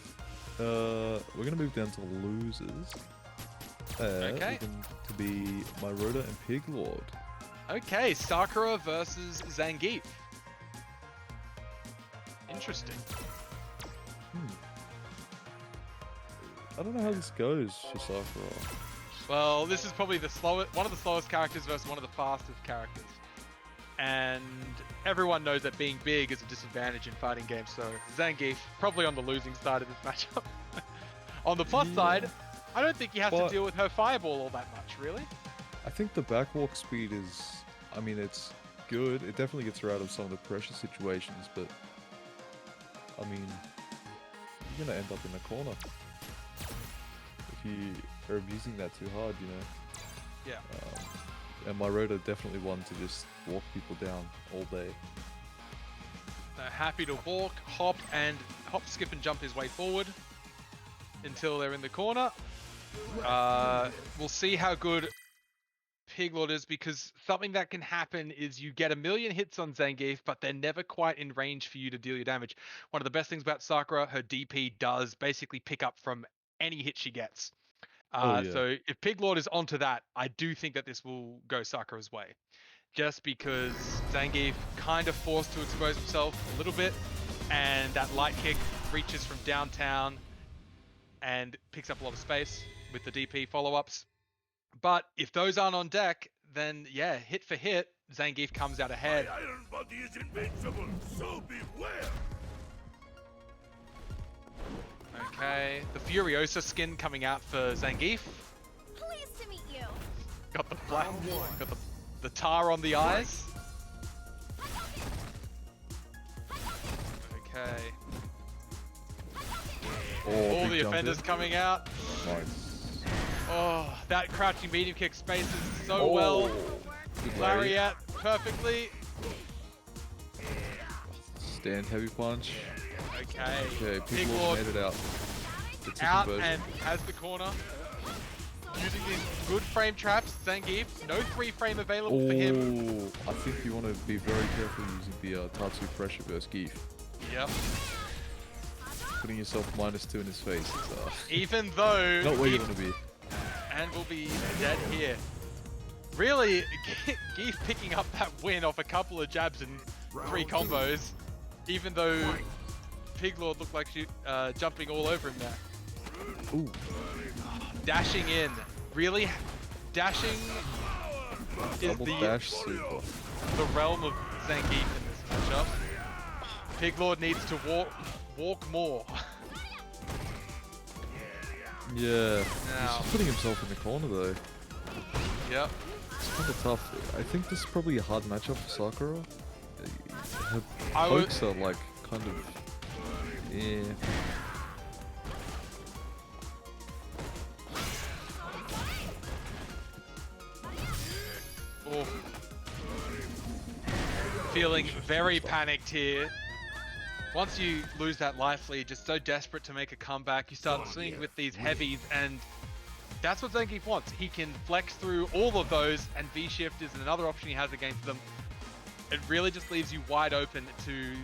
We're gonna move down to losers. Okay. Looking to be my Rhoda and Pig Lord. Okay, Sakura versus Zangief. Interesting. I don't know how this goes for Sakura. Well, this is probably one of the slowest characters versus one of the fastest characters. And everyone knows that being big is a disadvantage in fighting games, so Zangief probably on the losing side of this matchup. On the plus side, I don't think he has to deal with her fireball all that much, really. I think the backwalk speed is, I mean, it's good. It definitely gets her out of some of the pressure situations, but I mean, you're gonna end up in a corner if you are abusing that too hard, you know. Yeah. And my Rhoda definitely one to just walk people down all day. Happy to walk, hop, skip, and jump his way forward until they're in the corner. We'll see how good Piglord is, because something that can happen is you get a million hits on Zangief, but they're never quite in range for you to deal your damage. One of the best things about Sakura, her DP does basically pick up from any hit she gets. So if Piglord is onto that, I do think that this will go Sakura's way. Just because Zangief kind of forced to expose himself a little bit, and that light kick reaches from downtown and picks up a lot of space with the DP follow-ups. But if those aren't on deck, then yeah, hit for hit, Zangief comes out ahead. My iron body is invincible, so beware. Okay, the Furiosa skin coming out for Zangief. Pleased to meet you. Got the black, got the tar on the eyes. Okay. All the offenders coming out. Nice. Oh, that crouching medium kick spaces so well. Good Lariat perfectly. Stand heavy punch. Okay. Okay, Pig Piglord Lord made it out. It's a out conversion. and has the corner. Using these good frame traps, Zangief, no 3-frame available for him. I think you want to be very careful using the Tatsu pressure versus Geef. Yep. Putting yourself -2 in his face. Even though Not where you Geef- want to be. and will be dead here. Really, Geef picking up that win off a couple of jabs and 3 combos, even though Piglord looked like she jumping all over him there. Ooh. Dashing in. Really? Dashing is Double dash super. the realm of Zangief in this matchup. Piglord needs to walk more. Yeah. Now. He's putting himself in the corner though. Yep. It's kind of tough. I think this is probably a hard matchup for Sakura. Her I would- pokes are like kind of, yeah. Oh. Feeling very panicked here. Once you lose that life lead, just so desperate to make a comeback, you start swinging with these heavies, and that's what Zangief wants. He can flex through all of those, and V-shift is another option he has against them. It really just leaves you wide open to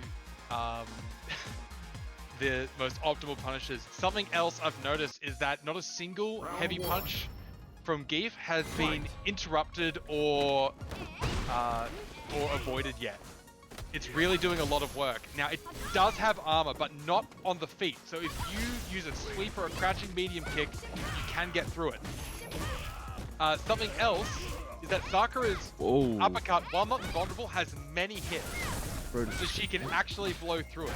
the most optimal punishes. Something else I've noticed is that not a single heavy punch from Geef has been interrupted or avoided yet. It's really doing a lot of work. Now, it does have armor, but not on the feet. So if you use a sweep or a crouching medium kick, you can get through it. Something else is that Sakura's uppercut, while not invulnerable, has many hits. Bro, So she can actually blow through it.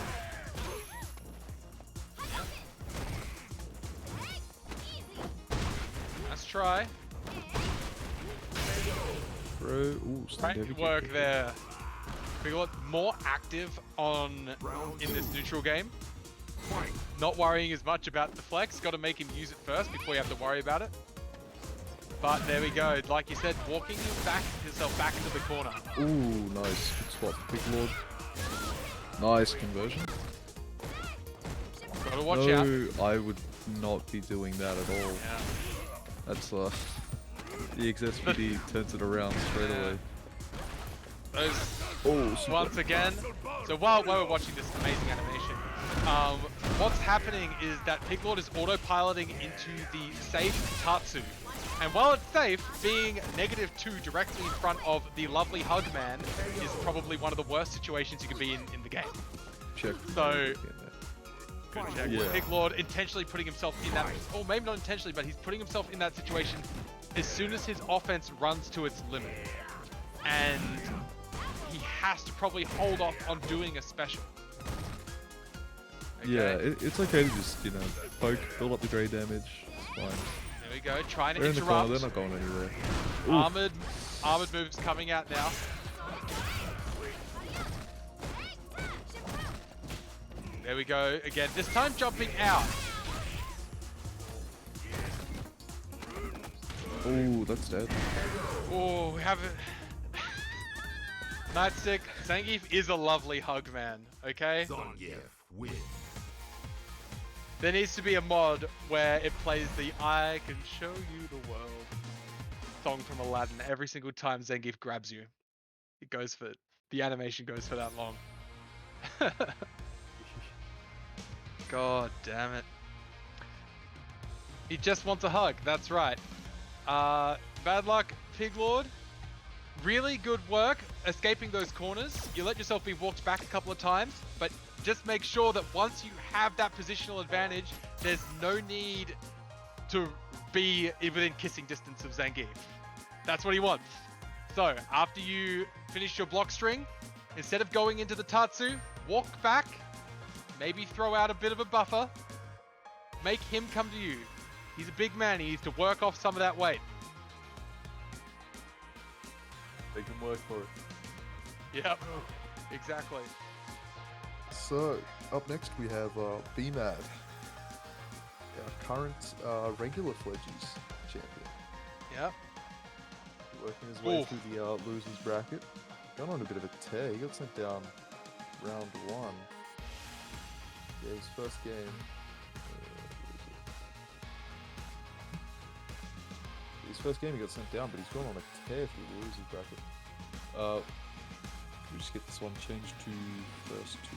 try. Bro, ooh, Great heavy kick. work there. We got more active in this neutral game. Not worrying as much about the flex. Got to make him use it first before you have to worry about it. But there we go. Like you said, walking himself back into the corner. Ooh, nice. Good spot for Big Lord. Nice conversion. Gotta watch out. No, I would not be doing that at all. Yeah. That's the XSPD turns it around straight away. Those Oh, super. once again. So while we're watching this amazing animation, what's happening is that Piglord is autopiloting into the safe Tatsu. And while it's safe, being -2 directly in front of the lovely Hugman is probably one of the worst situations you can be in the game. Check. So, good check. Yeah. Piglord intentionally putting himself in that, or maybe not intentionally, but he's putting himself in that situation as soon as his offense runs to its limit. And he has to probably hold off on doing a special. Okay. Yeah, it's okay to just, poke, build up the grey damage. It's fine. There we go, trying to They're in the corner, interrupt. they're not going anywhere. Armored moves coming out now. There we go again. This time jumping out. Oh, that's dead. Oh, we have it. Nightstick. Zangief is a lovely hug man. Okay. Zangief win. There needs to be a mod where it plays the "I can show you the world" song from Aladdin every single time Zangief grabs you. It goes for the animation goes for that long. God damn it. He just wants a hug, that's right. Bad luck, Piglord. Really good work escaping those corners. You let yourself be walked back a couple of times, but just make sure that once you have that positional advantage, there's no need to be within kissing distance of Zangief. That's what he wants. So, after you finish your block string, instead of going into the Tatsu, walk back, maybe throw out a bit of a buffer, make him come to you. He's a big man, he needs to work off some of that weight. They can work for it. Yep, exactly. So, up next we have BMAD, our current regular Fledgies champion. Yep. Working his way Oof. through the losers bracket. Going on a bit of a tear. He got sent down round 1. Yeah, his first game. His first game he got sent down, but he's gone on a tear through the losers bracket. Can we just get this one changed to first to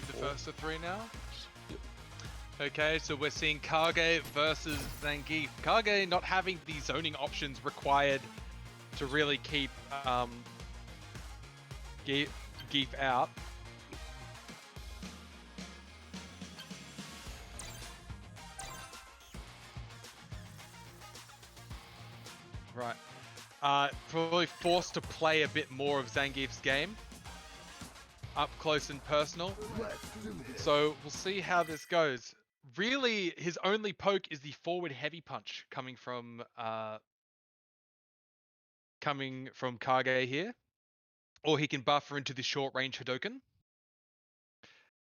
The first of 3 now? Yep. Okay, so we're seeing Kage versus Zangief. Kage not having the zoning options required to really keep Geef out. Right. Probably forced to play a bit more of Zangief's game. Up close and personal. So we'll see how this goes. Really, his only poke is the forward heavy punch coming from Kage here. Or he can buffer into the short range Hadouken.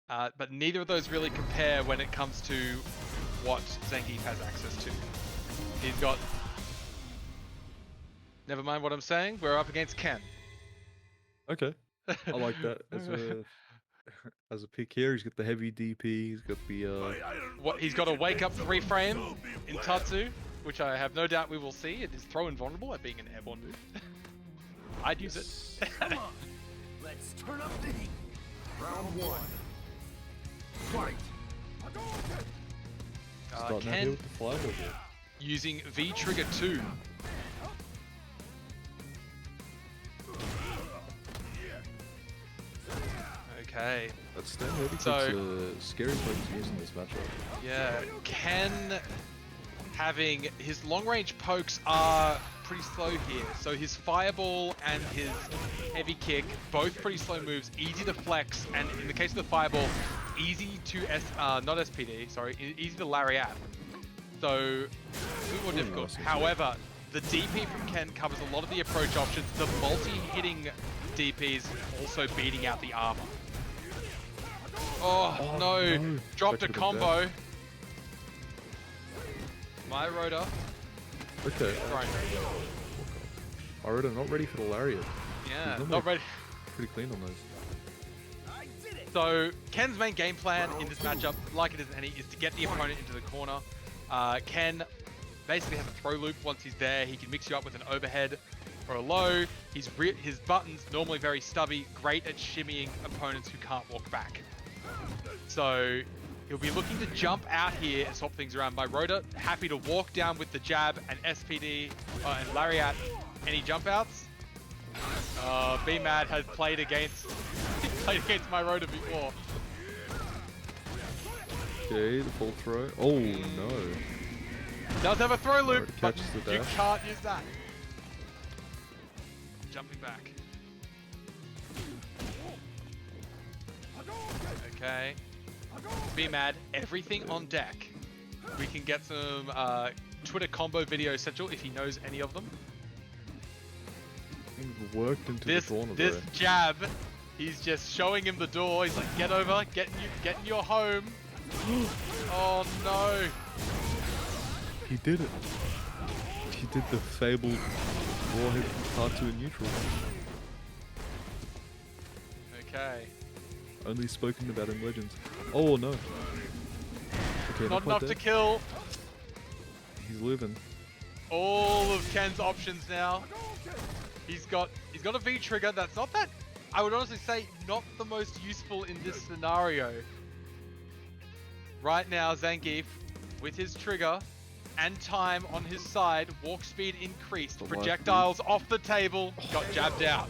But neither of those really compare when it comes to what Zangief has access to. He's got... Never mind what I'm saying, we're up against Ken. Okay, I like that as a pick here. He's got the heavy DP. He's got the What he's got a wake up 3 frame in Tatsu, which I have no doubt we will see. It is throw invulnerable at being an airborne move. I'd use it. Come on, let's turn up the heat. Round 1. Fight. starting out here Ken with the fly over. using V trigger 2. Okay. That's stand heavy So- kicks a scary place to use in this matchup. Yeah, Ken having his long range pokes are pretty slow here. So his fireball and his heavy kick, both pretty slow moves, easy to flex, and in the case of the fireball, easy to not SPD, sorry, easy to lariat. So, a bit more difficult. However, the DP from Ken covers a lot of the approach options. The multi-hitting DPs also beating out the armor. Oh, no. Dropped a combo. My Rhoda. Okay. Right. My Rhoda not ready for the lariat. Yeah, He's not ready. Pretty clean on those. So, Ken's main game plan in this matchup, like it is in any, is to get the opponent into the corner. Ken basically has a throw loop. Once he's there, he can mix you up with an overhead or a low. His buttons, normally very stubby, great at shimmying opponents who can't walk back. So he'll be looking to jump out here and swap things around. My Rhoda, happy to walk down with the jab and SPD and lariat any jump outs. B-Mad has played against my Rhoda before. Okay, the full throw. Oh no. Does have a throw loop, but catches the you dash. can't use that. Jumping back. Okay. B-Mad, everything on deck. We can get some Twitter combo video essential if he knows any of them. He's worked into the corner This though. jab, he's just showing him the door. He's like, get over, get in your home. Oh no. He did it. He did the fabled warhead R2 in neutral. Okay. Only spoken about in Legends. Oh no. Okay, Not quite enough dead. to kill. He's living. All of Ken's options now. He's got a V trigger. That's not that. I would honestly say not the most useful in this scenario. Right now, Zangief, with his trigger and time on his side, walk speed increased, The projectiles off the table, got jabbed out.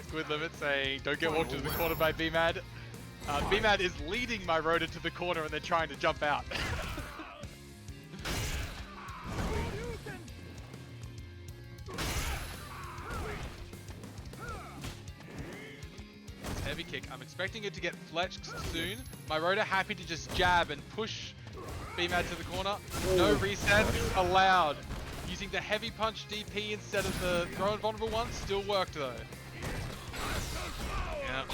Squid Limit saying, don't get walked into the corner by B-Mad. B-Mad is leading my Rhoda to the corner and then trying to jump out. Heavy kick. I'm expecting it to get flexed soon. My Rhoda happy to just jab and push B-Mad to the corner. No resets allowed. Using the heavy punch DP instead of the throw and vulnerable one still worked though. Yeah.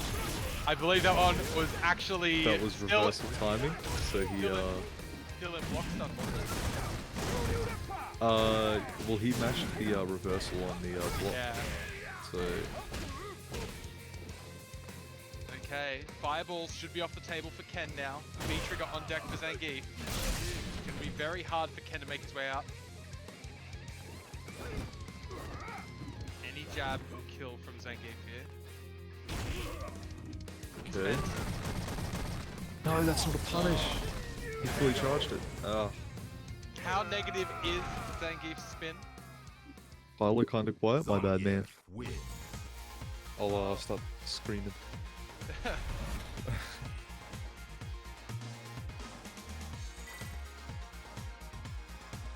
I believe that one was actually That was reversal timing. So he still in block stun, wasn't it? well he matched the reversal on the block. Yeah. So Okay, fireballs should be off the table for Ken now. V-trigger on deck for Zangief. It's going to be very hard for Ken to make his way out. Any jab will kill from Zangief here. okay. No, that's not a punish. He fully charged it. How negative is Zangief's spin? Pilot kinda quiet, my bad man. I'll start screaming.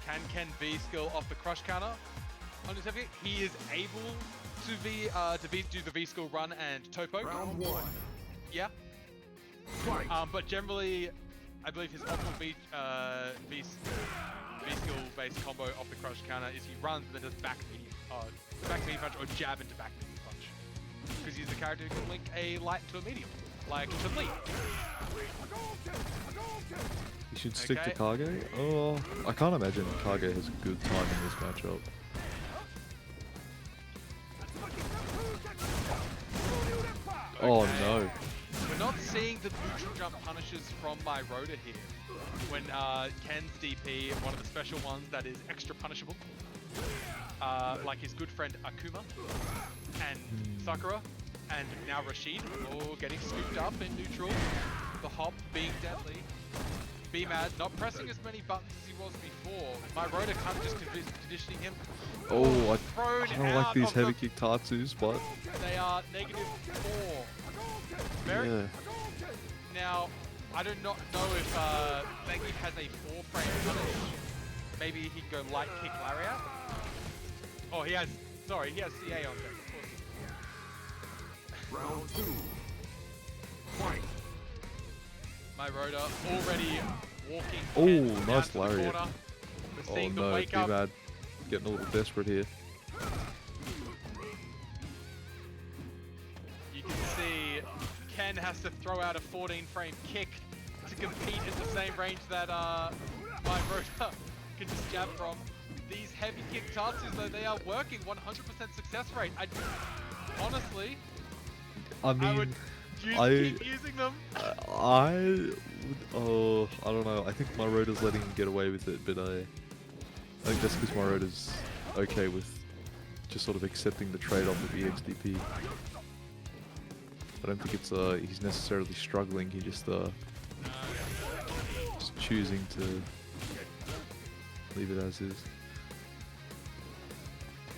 Can Ken V skill off the crush counter on his heavy? He is able to do the V skill run and topo. Round one. Yeah. Fight. But generally, I believe his optimal V skill based combo off the crush counter is he runs and then does back midi punch or jab into back midi punch. Because he's a character who can link a light to a medium, like Chun Lee. You should stick to Okay. Kage. Oh, I can't imagine Kage has a good time in this matchup. Oh Okay. no. We're not seeing the neutral jump punishes from my Rhoda here. When Ken's DP, one of the special ones that is extra punishable, like his good friend Akuma and Sakura, and now Rashid, all getting scooped up in neutral. The hop being deadly. B-Mad not pressing as many buttons as he was before. My Rhoda can't just conditioning him. Oh, I Thrown don't like out these of heavy the- kick tatsus, but They are -4. Very. yeah. Now, I do not know if Zangief has a 4-frame punish. Maybe he can go light kick lariat. Oh, he has. Sorry, he has CA on deck. Of course. Round 2. Fight. My Rhoda already walking. Oh, Ken down nice to the lariat. corner. We're Oh seeing the no, wake up. B-Mad getting a little desperate here. You can see Ken has to throw out a 14 frame kick to compete at the same range that my Rhoda can just jab from. These heavy kick tatsus though, they are working 100% success rate. Honestly, I I would mean, keep using them. I don't know. I think my Rhoda's letting him get away with it, but I think that's because my Rhoda's okay with just sort of accepting the trade-off of EXDP. I don't think it's he's necessarily struggling. He just choosing to leave it as is.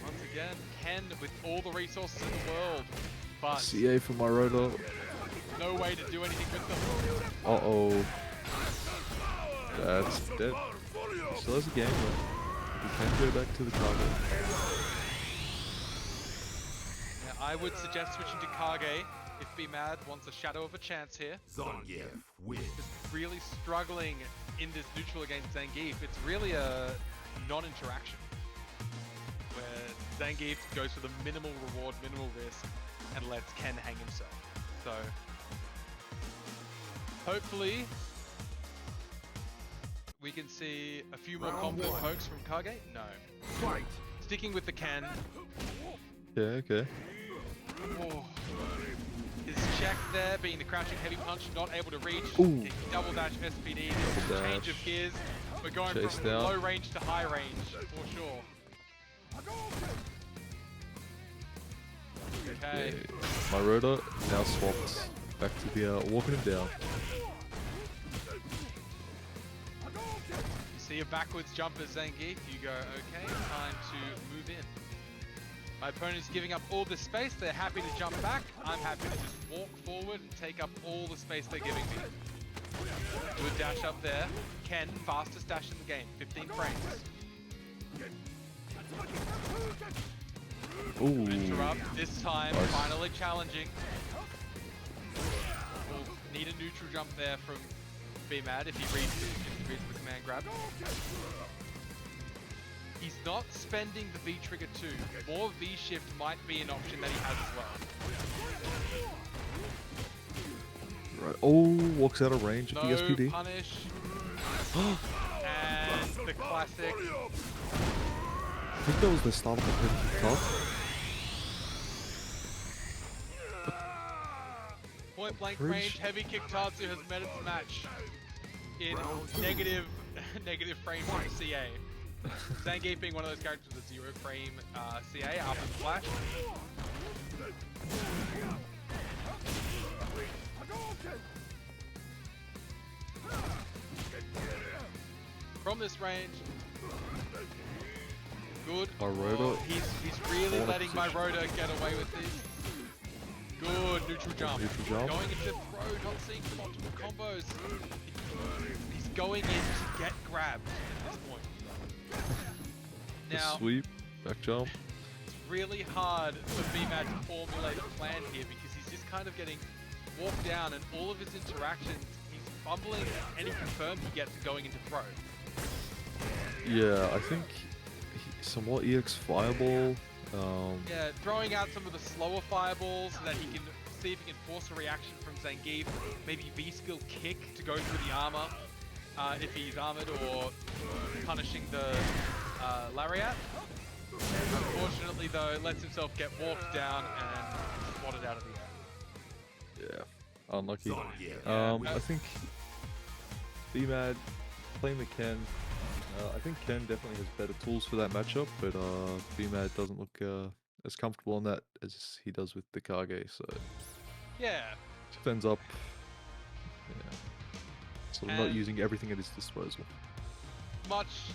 Once again, Ken with all the resources in the world, but CA for my Rhoda. no way to do anything with them. Uh-oh. That's dead. Still has a game though. We can go back to the target. Yeah, I would suggest switching to Kage if B-Mad wants a shadow of a chance here. Zangief wins. Just really struggling in this neutral against Zangief. It's really a non-interaction where Zangief goes for the minimal reward, minimal risk, and lets Ken hang himself. So hopefully we can see a few more combo pokes from Kage. No. Fight. Sticking with the Ken. Yeah, okay. Oh. His check there being the crouching heavy punch, not able to reach. Ooh. He double dash SPD, Double change dash. of gears. We're going Chase from down. low range to high range for sure. Okay. Okay. My Rhoda now swapped back to the walking him down. You see a backwards jumper Zangief, you go, okay, time to move in. My opponent's giving up all this space, they're happy to jump back. I'm happy to just walk forward and take up all the space they're giving me. Good dash up there. Ken, fastest dash in the game, 15 frames. Ooh. Interrupt, this time, Nice. finally challenging. We'll need a neutral jump there from B-Mad if he reads the command grab. He's not spending the V-trigger too. More V-shift might be an option that he has as well. Right. Oh, walks out of range No of the SPD. punish. And the classic. I think that was the start of the heavy kick toss. Point blank Pretty range, heavy kick Tatsu has met its match in negative frame from CA. Zangief being one of those characters with 0 frame CA after the flash. From this range, good. My Rhoda. Oh, he's really Corner letting my position. Rhoda get away with this. Good neutral jump. Neutral jump. Going into throw, not seeing the multiple combos. He's going in to get grabbed at this point. The Now, sweep, back jump. it's really hard for B-Mad to formulate a plan here because he's just kind of getting walked down and all of his interactions, he's fumbling any confirm he gets going into throw. Yeah, I think some more EX fireball. Yeah, throwing out some of the slower fireballs so that he can see if he can force a reaction from Zangief. Maybe V-skill kick to go through the armor if he's armored, or punishing the lariat. Unfortunately though, lets himself get walked down and swatted out of the air. Yeah, unlucky. Zangief. I think B-Mad playing the Ken. I think Ken definitely has better tools for that matchup, but B-Mad doesn't look as comfortable on that as he does with the Kage, so Yeah, defends up. Yeah. Sort of not And- using everything at his disposal.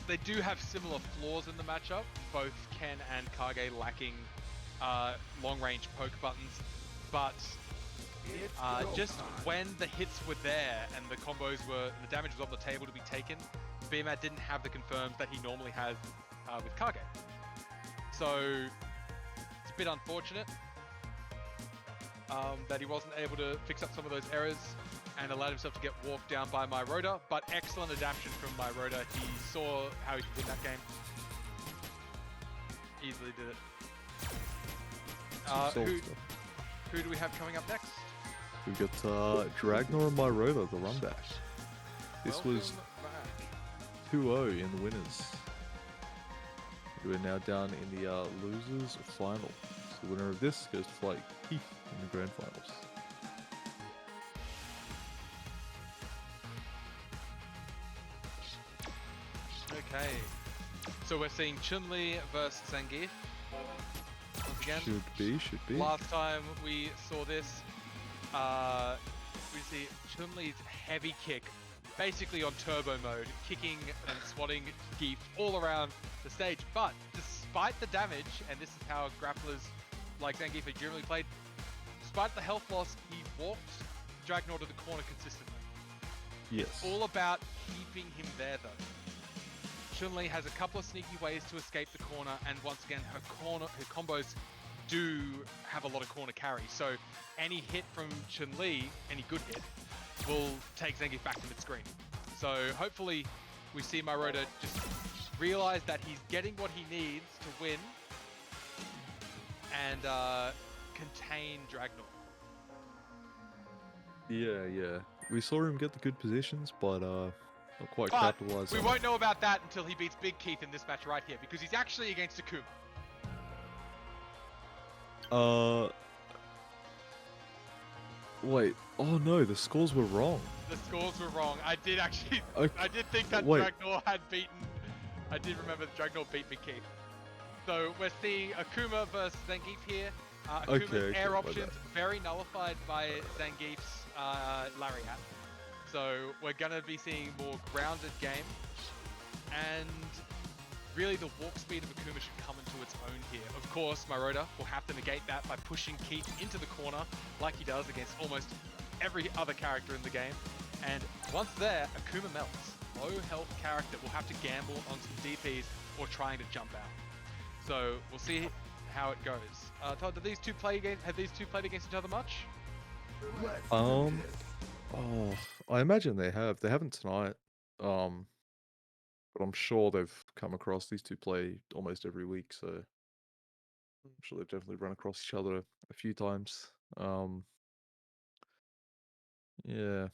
they do have similar flaws in the matchup, both Ken and Kage lacking long-range poke buttons, but just when the hits were there and the damage was on the table to be taken, B-Mad didn't have the confirms that he normally has with Kage. So it's a bit unfortunate. that he wasn't able to fix up some of those errors and allowed himself to get walked down by my Rhoda, but excellent adaptation from my Rhoda. He saw how he could win that game. Easily did it. Who do we have coming up next? We've got Dragnar and my Rhoda, the runback. This was back. 2-0 in the winners. We're now down in the losers final. So the winner of this goes to fight Keith in the grand finals. Okay. So we're seeing Chun Lee versus Sangi. Once again. Should be. Last time we saw this, we see Chun Lee's heavy kick, basically on turbo mode, kicking and swatting Geef all around the stage. But despite the damage, and this is how grapplers like Zangief are generally played, despite the health loss, he walked Dragnar to the corner consistently. Yes. All about keeping him there though. Chun Lee has a couple of sneaky ways to escape the corner, and once again, her combos do have a lot of corner carry. So any hit from Chun Lee, any good hit, will take Zangief back to mid-screen. So hopefully we see Maroda just realize that he's getting what he needs to win and contain Dragnar. Yeah. We saw him get the good positions, but not quite But capitalize we on won't know about that until he beats Big Keith in this match right here, because he's actually against Akuma. Wait. Oh no, the scores were wrong. The scores were wrong. I did actually, Okay. I did think that Wait. Dragnar had beaten, I did remember that Dragnar beat Big Keith. So we're seeing Akuma versus Zangief here. Akuma's Okay, air my options bad. very nullified by Zangief's lariat. So we're gonna be seeing more grounded game, and really the walk speed of Akuma should come into its own here. Of course, Maroda will have to negate that by pushing Keith into the corner like he does against almost every other character in the game. And once there, Akuma melts. Low health character will have to gamble on some DPs or trying to jump out. So we'll see how it goes. Todd, have these two played against each other much? Oh, I imagine they have. They haven't tonight. But I'm sure they've come across, these two play almost every week, so I'm sure they've definitely run across each other a few times. Yeah.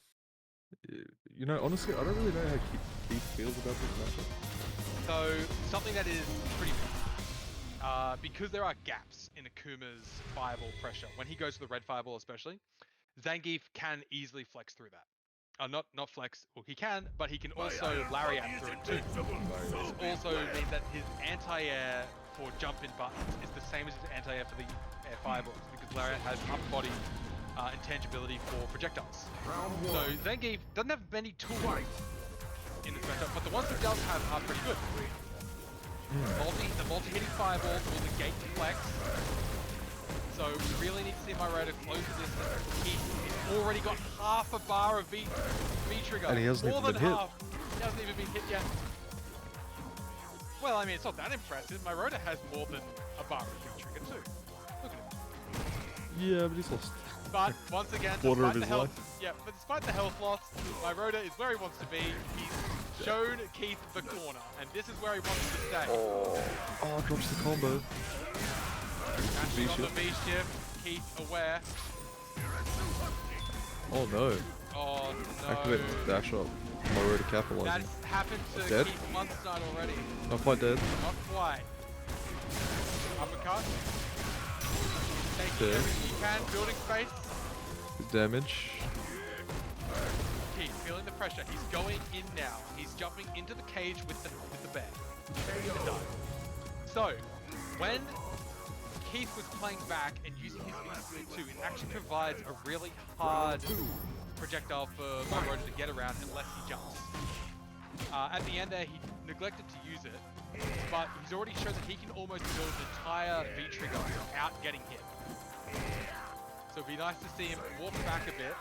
You know, honestly, I don't really know how Keith feels about this matchup. So something that is pretty because there are gaps in Akuma's fireball pressure. When he goes for the red fireball especially, Zangief can easily flex through that. Not flex, well he can, but he can also lariat through it too. This also means that his anti-air for jump-in buttons is the same as his anti-air for the air fireballs, because lariat has upper body intangibility for projectiles. So Zangief doesn't have many tools in this matchup, but the ones he does have are pretty good. The multi-hitting fireballs will negate the flex. So we really need to see Maroda close the distance. He's already got half a bar of V-trigger. And he hasn't More even than been hit. half. He hasn't even been hit yet. Well, I mean, it's not that impressive. Maroda has more than a bar of V-trigger too. Look at him. Yeah, but he's lost. But once again, Quarter of despite the his health, life. but despite the health loss, Maroda is where he wants to be. He's shown Keith the corner, and this is where he wants to stay. Oh, drops the combo. Catching on the V-shift, Keith aware. Oh no. Oh no. Activate the dash up. Maroda capitalizing. That's happened to Dead? Keith once tonight already. Not quite dead. Not quite. Uppercut. Taking Dead. everything he can, building space. Good damage. Keith feeling the pressure. He's going in now. He's jumping into the cage with the bear. To die. So, when Keith was playing back and using his V-Speed too, it actually provides a really hard projectile for Maroda to get around unless he jumps. At the end there, he neglected to use it, but he's already shown that he can almost build an entire V-trigger without getting hit. So it'd be nice to see him walk back a bit.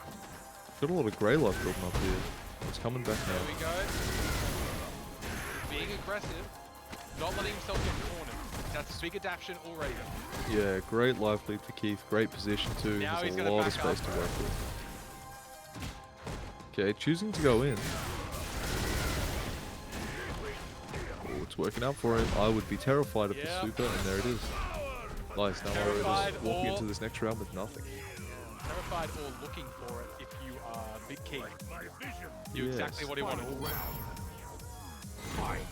Got a lot of grey life building up here. It's coming back There now. we go. Being aggressive, not letting himself get cornered. That's a big adaptation already. Yeah, great live lead for Keith. Great position too. Now he's Has a gonna lot of back space up. to work with. Okay, choosing to go in. Oh, it's working out for him. I would be terrified of the Yep. super, and there it is. Nice. Now we're Terrified just walking or- into this next round with nothing. Terrified or looking for it if you are Big Keith. My vision. Knew Yes. exactly what he wanted. Final round. Fight.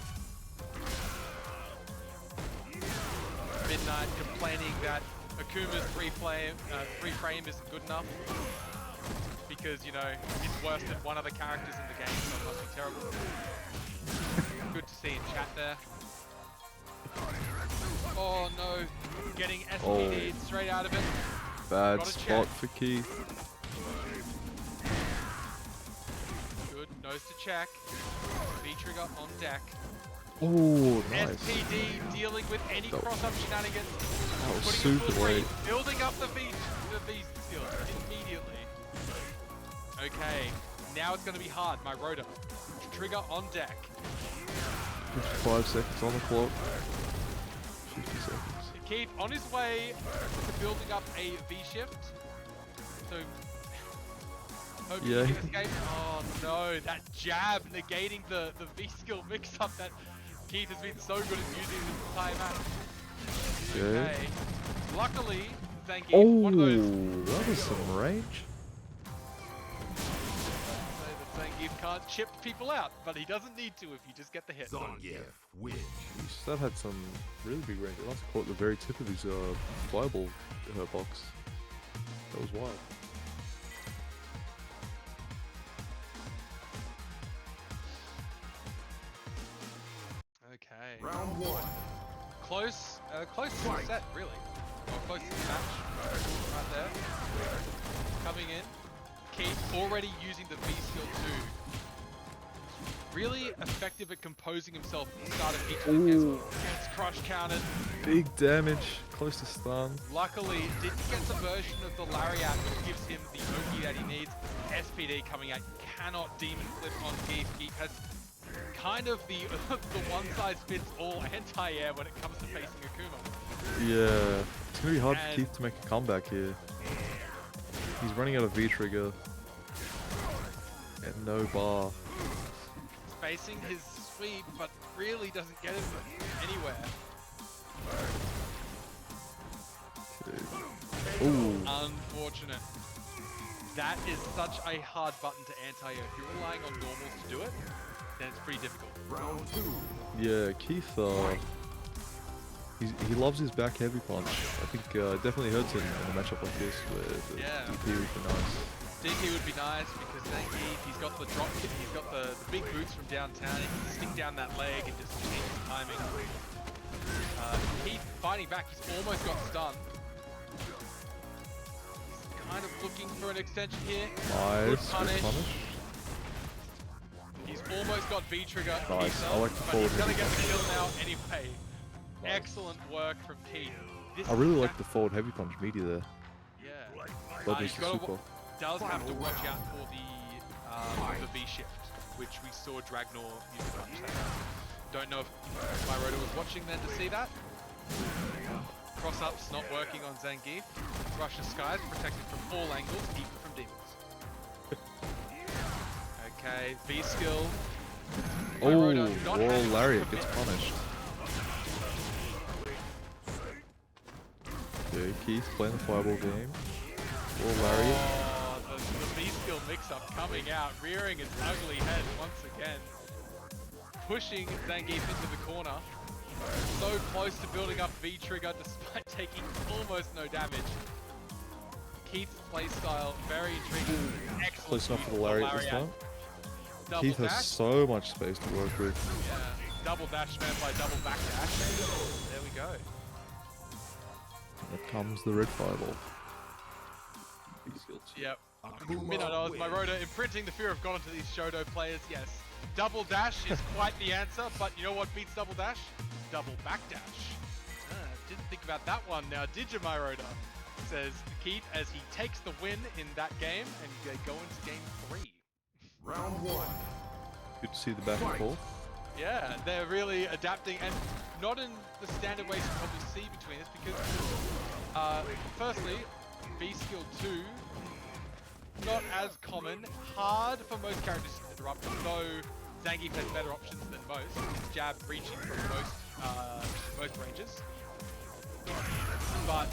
Midnight complaining that Akuma's free frame isn't good enough because, you know, it's worse than one of the characters in the game, so it must be terrible. Good to see in chat there. Oh no, getting SPD'd straight out of it. Bad Gotta spot check. for Keith. Good, nose to check. V-trigger on deck. Oh, nice. SPD dealing with any That- cross-up shenanigans. That was Putting super it full late. frame, building up the V skills immediately. Okay, now it's going to be hard. My rotor. Trigger on deck. 55 seconds on the clock. 50 seconds. Keith on his way to building up a V shift. So, hope Yeah. he can escape. Oh no, that jab negating the V skill mix-up that Keith has been so good at using this entire match. Okay. Luckily, Sangi, Oh, one of those. that was some range. Say that Sangi can't chip people out, but he doesn't need to if you just get the hit. Zangief wins. Jeez, that had some really big range. It must have caught the very tip of his fireball box. That was wild. Okay. Round one. Close to the set, really. Or close to the match. Right there. Coming in. Keith already using the V skill too. Really effective at composing himself at the start of each of these games. Gets crush counted. Big damage, close to stun. Luckily, didn't get the version of the Lariat which gives him the Oki that he needs. SPD coming out. Cannot demon flip on Keith. Keith has kind of the one-size-fits-all anti-air when it comes to facing Akuma. Yeah, it's gonna be hard And- for Keith to make a comeback here. He's running out of V-trigger. And no bar. Facing his sweep, but really doesn't get him anywhere. Ooh. Unfortunate. That is such a hard button to anti-air. If you're relying on normals to do it, then it's pretty difficult. Round two. Yeah, Keith, he loves his back heavy punch. I think definitely hurts in a matchup like this where the Yeah. DP would be nice. DP would be nice because Sangi, he's got the drop kick, he's got the big boots from downtown, he can stick down that leg and just change the timing. Keith fighting back, he's almost got stunned. He's kind of looking for an extension here. Nice, good punish. punish. He's almost got V-trigger. Nice, I like the but forward he's gonna heavy get the punch. kill now anyway. Nice. Excellent work from Keith. This I really is like the forward heavy punch media there. Yeah. Love He's this gotta super. does have to watch out for the V shift, which we saw Dragnor use a bunch. Don't know if my rotor was watching then to see that. Cross ups not working on Zangief. Rush the skies, protected from all angles, even from demons. Okay, V skill. My Oh, rotor not wall having lariat to gets commit. punished. Okay, Keith playing the fireball game. Wall lariat. Oh, the V skill mix-up coming out, rearing its ugly head once again. Pushing Zangief into the corner. So close to building up V-trigger despite taking almost no damage. Keith's playstyle, very intriguing. Excellent. Close enough for the use of lariat this time. Double Keith dash. has so much space to work with. Yeah, double dash man by double back dash. There we go. Here comes the red fireball. Yep. Akuma Midnight Oz, my wins. rotor imprinting the fear of God onto these Shoto players, yes. Double dash is quite the answer, but you know what beats double dash? Double back dash. Didn't think about that one now, did you, my rotor? Says Keith as he takes the win in that game and they go into game 3. Round one. Good to see the back and forth. Yeah, they're really adapting, and not in the standard ways you probably see between this, because firstly, V skill 2, not as common, hard for most characters to interrupt, though Zangief has better options than most. His jab reaching from most ranges. But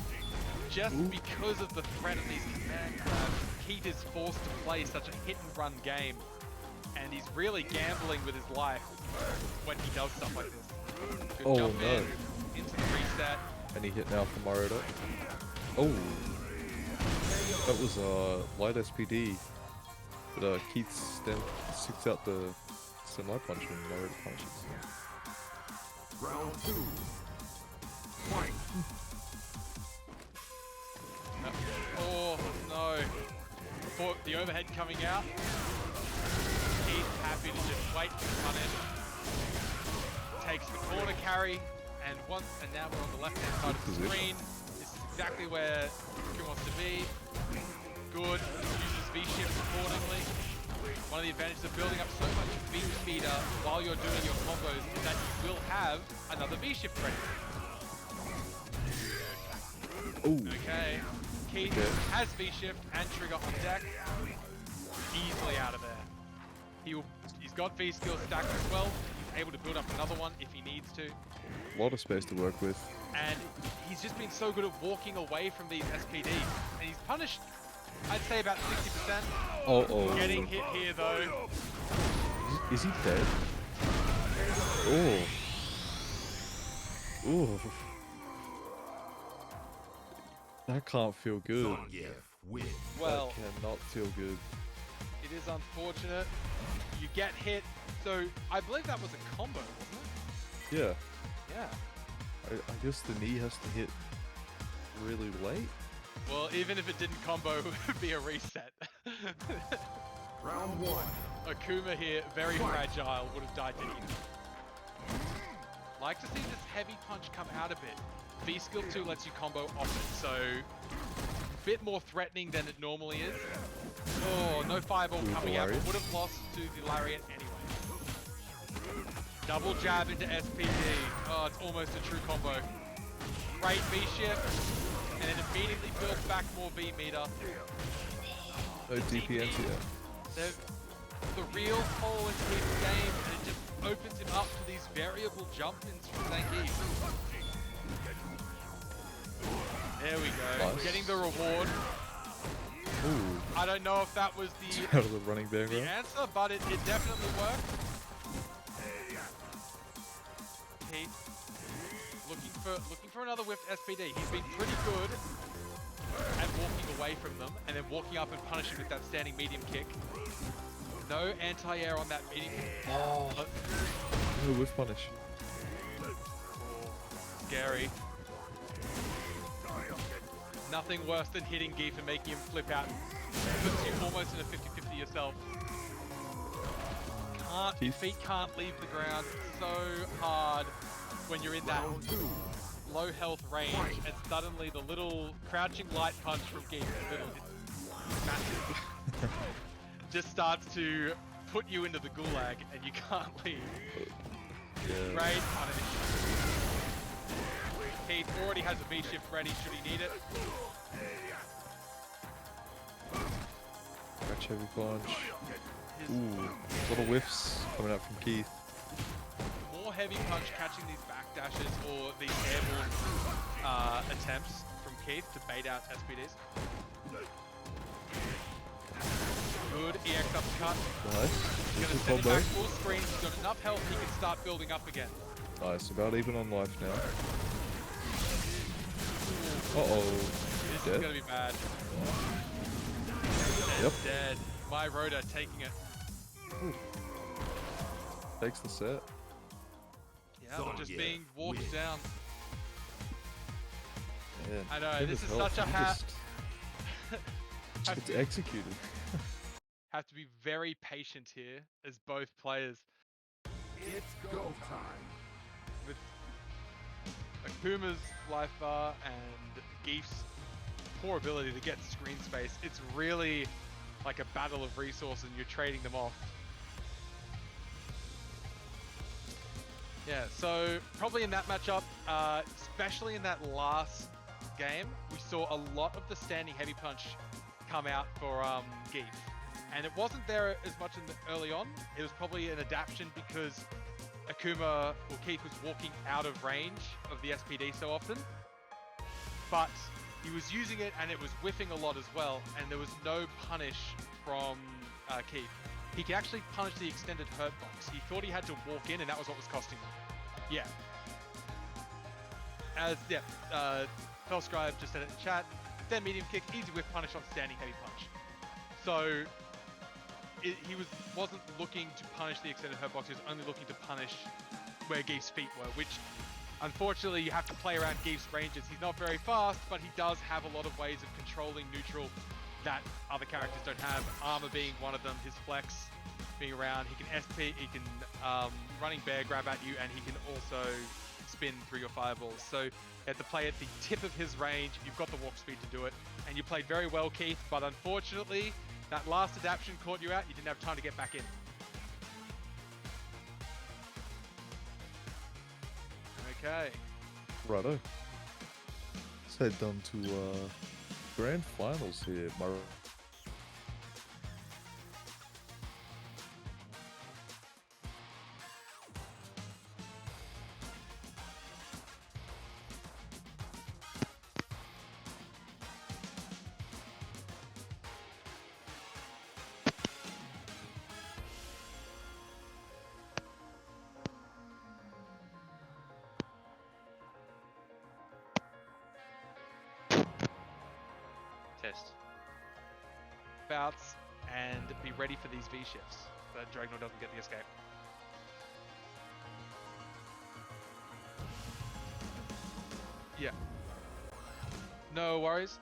just because of the threat of these command grabs, Keith is forced to play such a hit and run game, and he's really gambling with his life when he does stuff like this. Good jump in, into the reset. Any hit now from Maroda? Oh, that was light SPD, but Keith sticks out the semi punch when Maroda punches. Round 2. Fight. Oh no! For the overhead coming out. He's happy to just wait to punish. Takes the corner carry, and now we're on the left-hand side of the screen. This is exactly where Akuma wants to be. Good. Uses V-shift accordingly. One of the advantages of building up so much V-speeder while you're doing your combos is that you will have another V-shift ready. Ooh. Okay. Keith has V-shift and trigger on deck. Easily out of there. He's got V skills stacked as well. He's able to build up another one if he needs to. A lot of space to work with. And he's just been so good at walking away from these SPDs. And he's punished, I'd say, about 60%. Oh. Getting hit here though. Is he dead? Oh. Ooh. That can't feel good. Zangief wins. Well, That cannot feel good. it is unfortunate. You get hit. So I believe that was a combo, wasn't it? Yeah. Yeah. I guess the knee has to hit really late. Well, even if it didn't combo, it would be a reset. Round 1. Akuma here, very fragile, would have died to him. Like to see this heavy punch come out a bit. V skill 2 lets you combo often, so a bit more threatening than it normally is. Oh, no fireball coming out, but would have lost to the lariat anyway. Double jab into SPD. Oh, it's almost a true combo. Great V shift, and then immediately builds back more V meter. No DPS yet. The real hole into his game, and it just opens him up to these variable jump-ins from Sangi. There we go. Nice. Getting the reward. Ooh. I don't know if that was Out of the running back the row. answer, but it definitely worked. Keith looking for another whiffed SPD. He's been pretty good at walking away from them and then walking up and punishing with that standing medium kick. No anti-air on that medium kick. Oh. No whiff punish. Scary. Nothing worse than hitting Geef and making him flip out. Puts you almost in a 50-50 yourself. Your feet can't leave the ground. So hard when you're in that low health range and suddenly the little crouching light punch from Geef, it's massive, just starts to put you into the gulag and you can't leave. Yeah. Great punish. Keith already has a V-shift ready should he need it. Catch heavy punch. Ooh, little whiffs coming out from Keith. More heavy punch catching these backdashes or these airborne attempts from Keith to bait out SPDs. Good EX uppercut. Nice. He's going to send it back full screen. He's got enough health he can start building up again. Nice, about even on life now. Uh-oh. This is going to be bad. Yep. Dead. My Rhoda taking it. Ooh. Takes the set. Yeah, just being walked down. Man, I know, him this as is hell. such a It's executed. have to be very patient here as both players. It's go time. With Akuma's life bar and Geef's poor ability to get screen space, it's really like a battle of resources and you're trading them off. Yeah, so probably in that matchup, especially in that last game, we saw a lot of the standing heavy punch come out for Geef. And it wasn't there as much in the early on. It was probably an adaptation because Akuma, or Keith, was walking out of range of the SPD so often. But he was using it and it was whiffing a lot as well, and there was no punish from Keith. He can actually punish the extended hurt box. He thought he had to walk in and that was what was costing him. Yeah. Fellscribe just said it in chat. Then medium kick, easy whiff punish on standing heavy punch. So he wasn't looking to punish the extended hurt box, he was only looking to punish where Geef's feet were, which unfortunately you have to play around Geef's ranges. He's not very fast, but he does have a lot of ways of controlling neutral that other characters don't have. Armor being one of them, his flex being around. He can SP, he can running bear grab at you, and he can also spin through your fireballs. So you have to play at the tip of his range. You've got the walk speed to do it, and you played very well, Keith, but unfortunately that last adaptation caught you out. You didn't have time to get back in. Okay. Righto. Let's head down to grand finals here. Test. Bouts and be ready for these V shifts so that Dragnor doesn't get the escape. Yeah. No worries.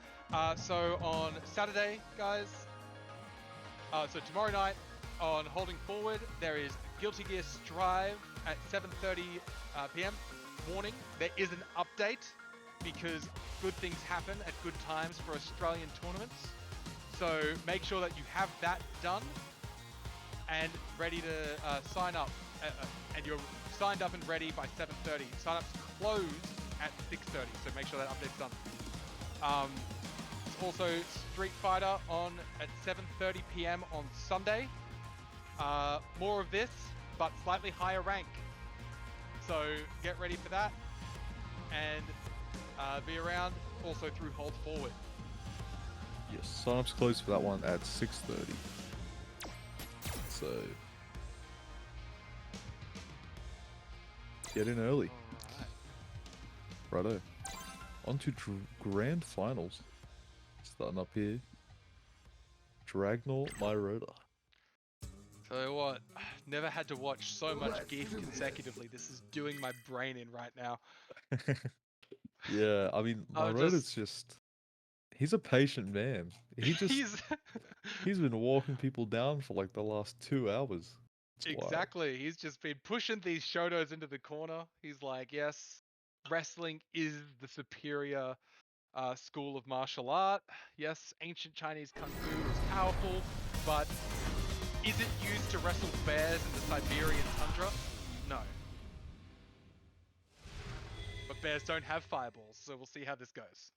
So on Saturday, guys, so tomorrow night on Holding Forward, there is Guilty Gear Strive at 7:30 p.m. Warning, there is an update because good things happen at good times for Australian tournaments. So make sure that you have that done and ready to sign up. And you're signed up and ready by 7:30. Sign-ups close at 6:30, so make sure that update's done. It's also Street Fighter on at 7:30 p.m. on Sunday. More of this, but slightly higher rank. So get ready for that and be around also through Hold Forward. Yes, sign-ups closed for that one at 6:30. So get in early. Righto. On to grand finals. Starting up here. Dragnor, my Rhoda. Tell you what, never had to watch so much Geef consecutively. This is doing my brain in right now. Yeah, I mean, my Rhoda's just... He's a patient man. He just... he's been walking people down for like the last 2 hours. It's exactly. wild. He's just been pushing these Shotos into the corner. He's like, yes, wrestling is the superior school of martial art. Yes, ancient Chinese Kung Fu is powerful, but is it used to wrestle bears in the Siberian tundra? No. But bears don't have fireballs, so we'll see how this goes.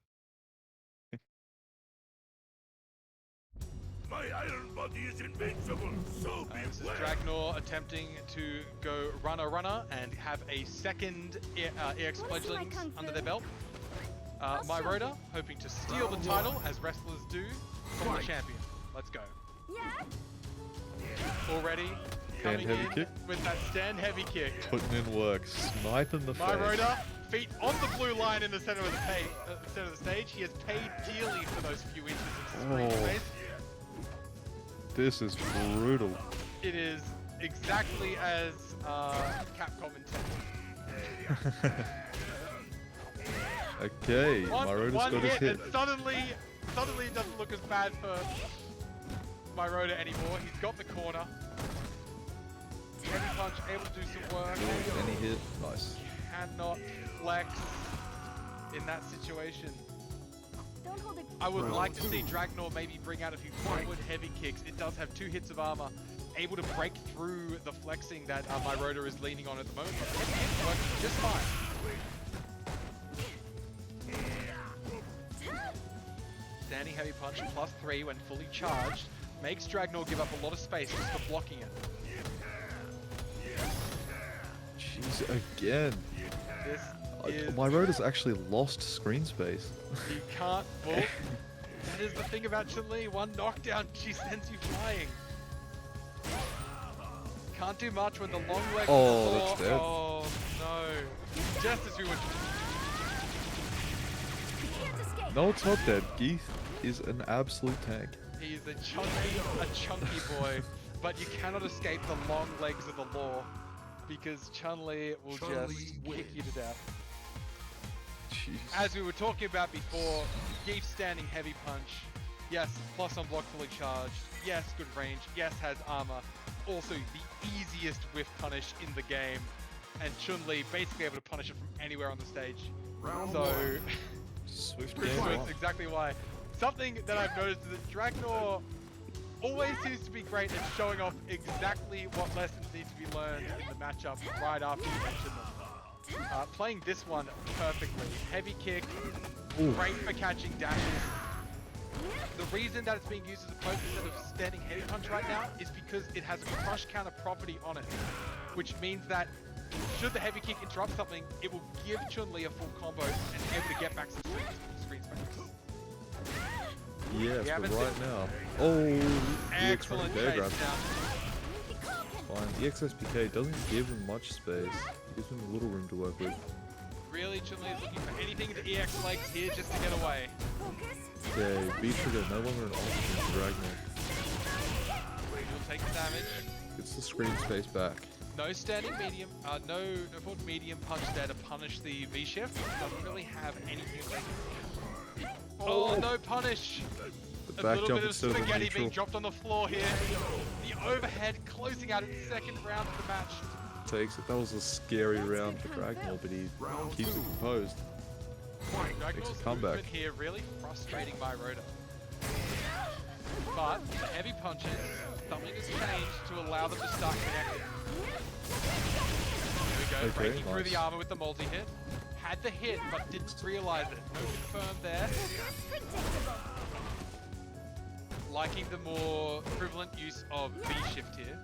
My iron body is invincible, so This is beware. Dragnor attempting to go runner and have a second EX Fledglings under their belt. My Rhoda hoping to steal the title, as wrestlers do, from the champion. Let's go. Yeah. Already Stand coming heavy in kick. with that stand heavy kick. Putting in work. Sniping the My face. Rhoda, feet on the blue line in the center of the stage. He has paid dearly for those few inches of screen space. This is brutal. It is exactly as Capcom intended. Okay, my Rhoda's one got his hit. and suddenly it doesn't look as bad for my Rhoda anymore. He's got the corner. Heavy punch, able to do some work. Any hit? Nice. Cannot flex in that situation. Don't hold it. I would like to see Dragnor maybe bring out a few forward heavy kicks. It does have 2 hits of armor. able to break through the flexing that my rotor is leaning on at the moment. But heavy hits working just fine. Standing heavy punch +3 when fully charged makes Dragnor give up a lot of space just for blocking it. Jeez, again. This is... My rotor's actually lost screen space. You can't bulk. That is the thing about Chun Lee. One knockdown, she sends you flying. Can't do much when the long leg. Oh, that's dead. Oh no! Just as we were. No, it's not dead. Geith is an absolute tank. He's a chunky boy, but you cannot escape the long legs of the law, because Chun Lee will just kick you to death. Jeez. As we were talking about before, Geith standing heavy punch. Yes, plus on block fully charged. Yes, good range. Yes, has armor. Also the easiest whiff punish in the game. And Chun Li basically able to punish it from anywhere on the stage. So, Swift pretty game sure on. it's exactly why. Something that I've noticed is that Dragnor always seems to be great at showing off exactly what lessons need to be learned in the matchup right after you mention them. Playing this one perfectly. Heavy kick, Ooh. great for catching dashes. The reason that it's being used as a poke instead of standing heavy punch right now is because it has a crush counter property on it, which means that should the heavy kick interrupt something, it will give Chun Li a full combo and be able to get back some screen space. Yes, Yeah, but but right now. Oh, the Excellent bear chase grab. down. Fine. The XSPK doesn't give him much space. It gives him a little room to work with. Really, Chun Li is looking for anything in the EX legs here just to get away. Okay, V-Trigger no longer an option for Ragnar. You'll take the damage. Gets the screen space back. No standing medium, no forward medium punch there to punish the V-shift. Doesn't really have anything like. Oh, no punish! The A back little jump bit of instead of the spaghetti neutral. being dropped on the floor here. The overhead closing out its second round of the match. Takes it. That was a scary round for Dragnor, but he keeps it composed. Dragnor's comeback. movement here really frustrating my rotor. But the heavy punches, something has changed to allow them to start connecting. Here we go, Okay, breaking through nice. the armor with the multi-hit. Had the hit, but didn't realize it. No confirm there. Liking the more prevalent use of V-shift here.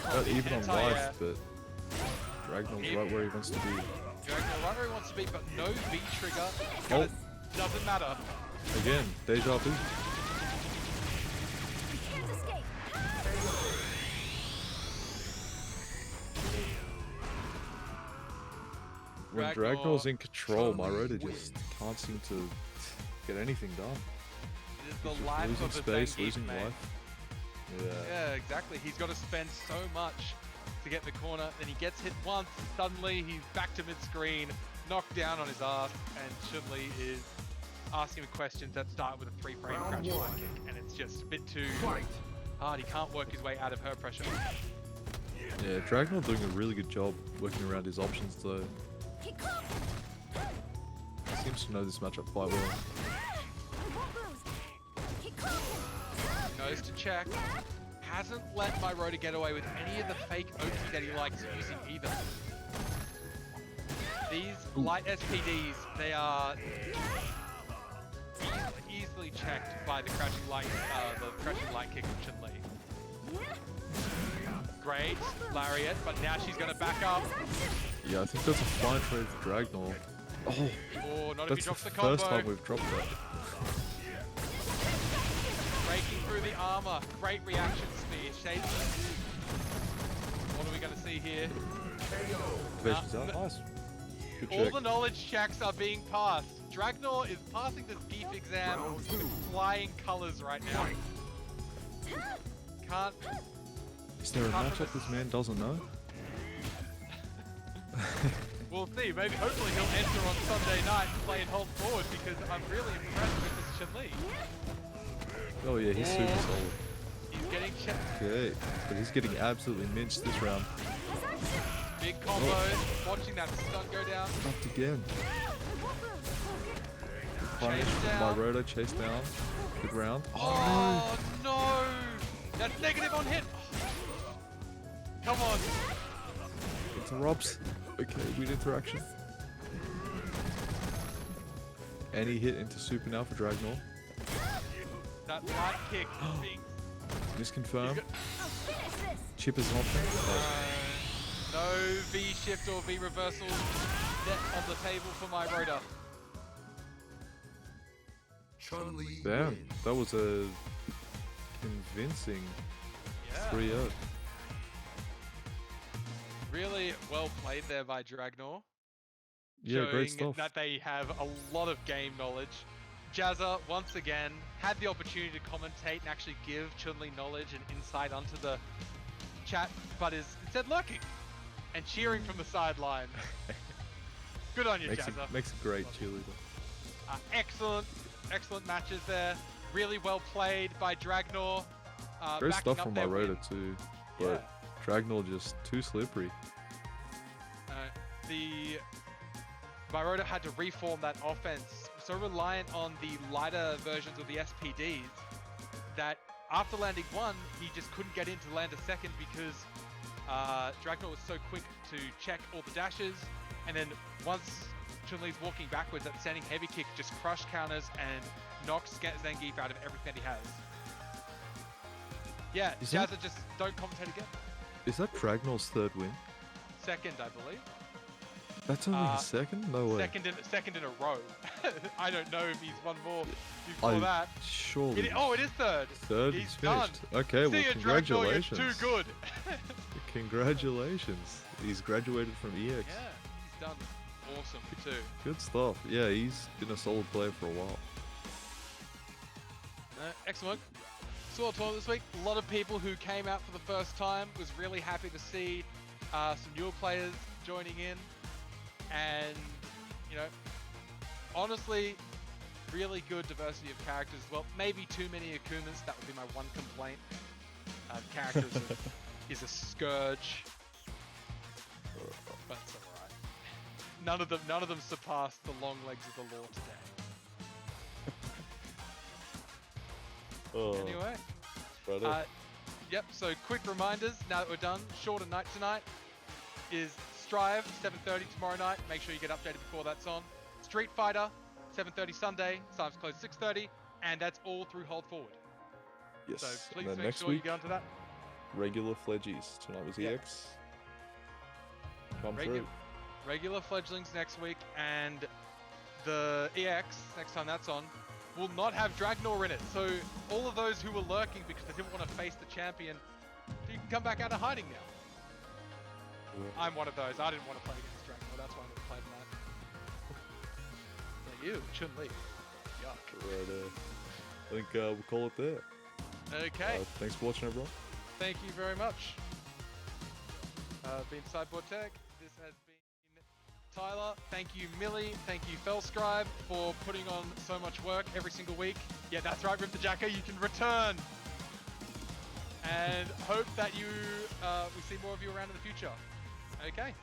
Not even on Anti-air. life, but Dragnor's right where he wants to be. Dragnor right where he wants to be, but no V-trigger. Oh. Doesn't matter. Again, deja vu. When Dragnor- Dragnor's in control, my rotor just can't seem to get anything done. It is He's the just life losing of a space, Sangi, losing mate. life. Yeah. Yeah, exactly. He's got to spend so much to get the corner. Then he gets hit once. Suddenly, he's back to mid-screen, knocked down on his ass, and Chun Li is asking him questions that start with a 3-frame crouch line kick, and it's just a bit too hard. He can't work his way out of her pressure. Yeah, Dragnor doing a really good job working around his options though. He seems to know this matchup quite well. Knows to check. Hasn't let my rotor get away with any of the fake Oki that he likes using either. These light SPDs, they are easily checked by the crouching light kick of Chun Li. Great lariat, but now she's going to back up. Yeah, I think that's a fine trade for Dragnor. Oh, Oh, not if he that's the drops the combo. first time we've dropped that. Breaking through the armor. Great reaction speed. Shades. What are we going to see here? Evasion's out. Nice. Good All check. the knowledge checks are being passed. Dragnor is passing this Geef exam with flying colors right now. Can't. Is there a Can't matchup this man doesn't know? We'll see. Maybe, hopefully, he'll enter on Sunday night and play and hold forward because I'm really impressed with this Chun Li. Oh yeah, he's super Oh. solid. He's getting checked. Okay, but he's getting absolutely minced this round. Big combo. Watching that stun go down. Dropped again. Punish. Chase My down. rotor chase down. Good round. Oh no! That's negative on hit. Come on. Interrupts. Okay, weird interaction. Any hit into super now for Dragnor. That light kick being Misconfirm. I'll finish this. Chip is an option. no V shift or V reversal net on the table for my rotor. Chun Lee Damn, wins. that was a convincing Yeah. 3-0. Really well played there by Dragnor. Yeah, great Showing stuff. that they have a lot of game knowledge. Jazza, once again, had the opportunity to commentate and actually give Chun Lee knowledge and insight onto the chat, but is instead lurking and cheering from the sideline. Good on you, Jazza. Makes a great cheerleader. Excellent matches there. Really well played by Dragnor. Great backing stuff up from their my rotor win. too, Yeah. but Dragnor just too slippery. The Maroda had to reform that offense, so reliant on the lighter versions of the SPDs that after landing one, he just couldn't get in to land a second because Dragnor was so quick to check all the dashes, and then once Chun Lee's walking backwards, that standing heavy kick just crush counters and knocks Zangief out of everything that he has. Yeah, Is that- Jazza, just don't commentate again. Is that Dragnor's third win? Second, I believe. That's only his second? No way. Second in a row. I don't know if he's won more before that. Surely. It is third. Third, He's he's finished. done. Okay, See well, ya, Dragnor, congratulations. you're too good. Congratulations. He's graduated from EX. Yeah, he's done awesome too. Good stuff. Yeah, he's been a solid player for a while. Excellent. Saw a tournament this week. A lot of people who came out for the first time. Was really happy to see some newer players joining in. And, you know, honestly, really good diversity of characters. Well, maybe too many Akumas. That would be my one complaint. Characters is a scourge. But it's alright. None of them surpassed the long legs of the law today. Oh, Anyway. brother. Yep, so quick reminders now that we're done. Shorter night tonight is Strive, 7:30 tomorrow night. Make sure you get updated before that's on. Street Fighter, 7:30 Sunday. Times close 6:30, and that's all through Hold Forward. Yes. So please and then make next sure week, you get onto that. regular Fledgies. Tonight was Yeah. EX. Come Regu- through. Regular Fledglings next week, and the EX, next time that's on, will not have Dragnor in it. So all of those who were lurking because they didn't want to face the champion, you can come back out of hiding now. I'm one of those. I didn't want to play against Dragnor. That's why I never played that. Yeah, you, Chun Lee. Yuck. Right, I think we'll call it there. Okay. Thanks for watching, everyone. Thank you very much. Been Sideboard Tech. This has been Tyler. Thank you, Millie. Thank you, Fellscribe, for putting on so much work every single week. Yeah, that's right, Rip the Jacker. You can return. And hope that we see more of you around in the future. Okay.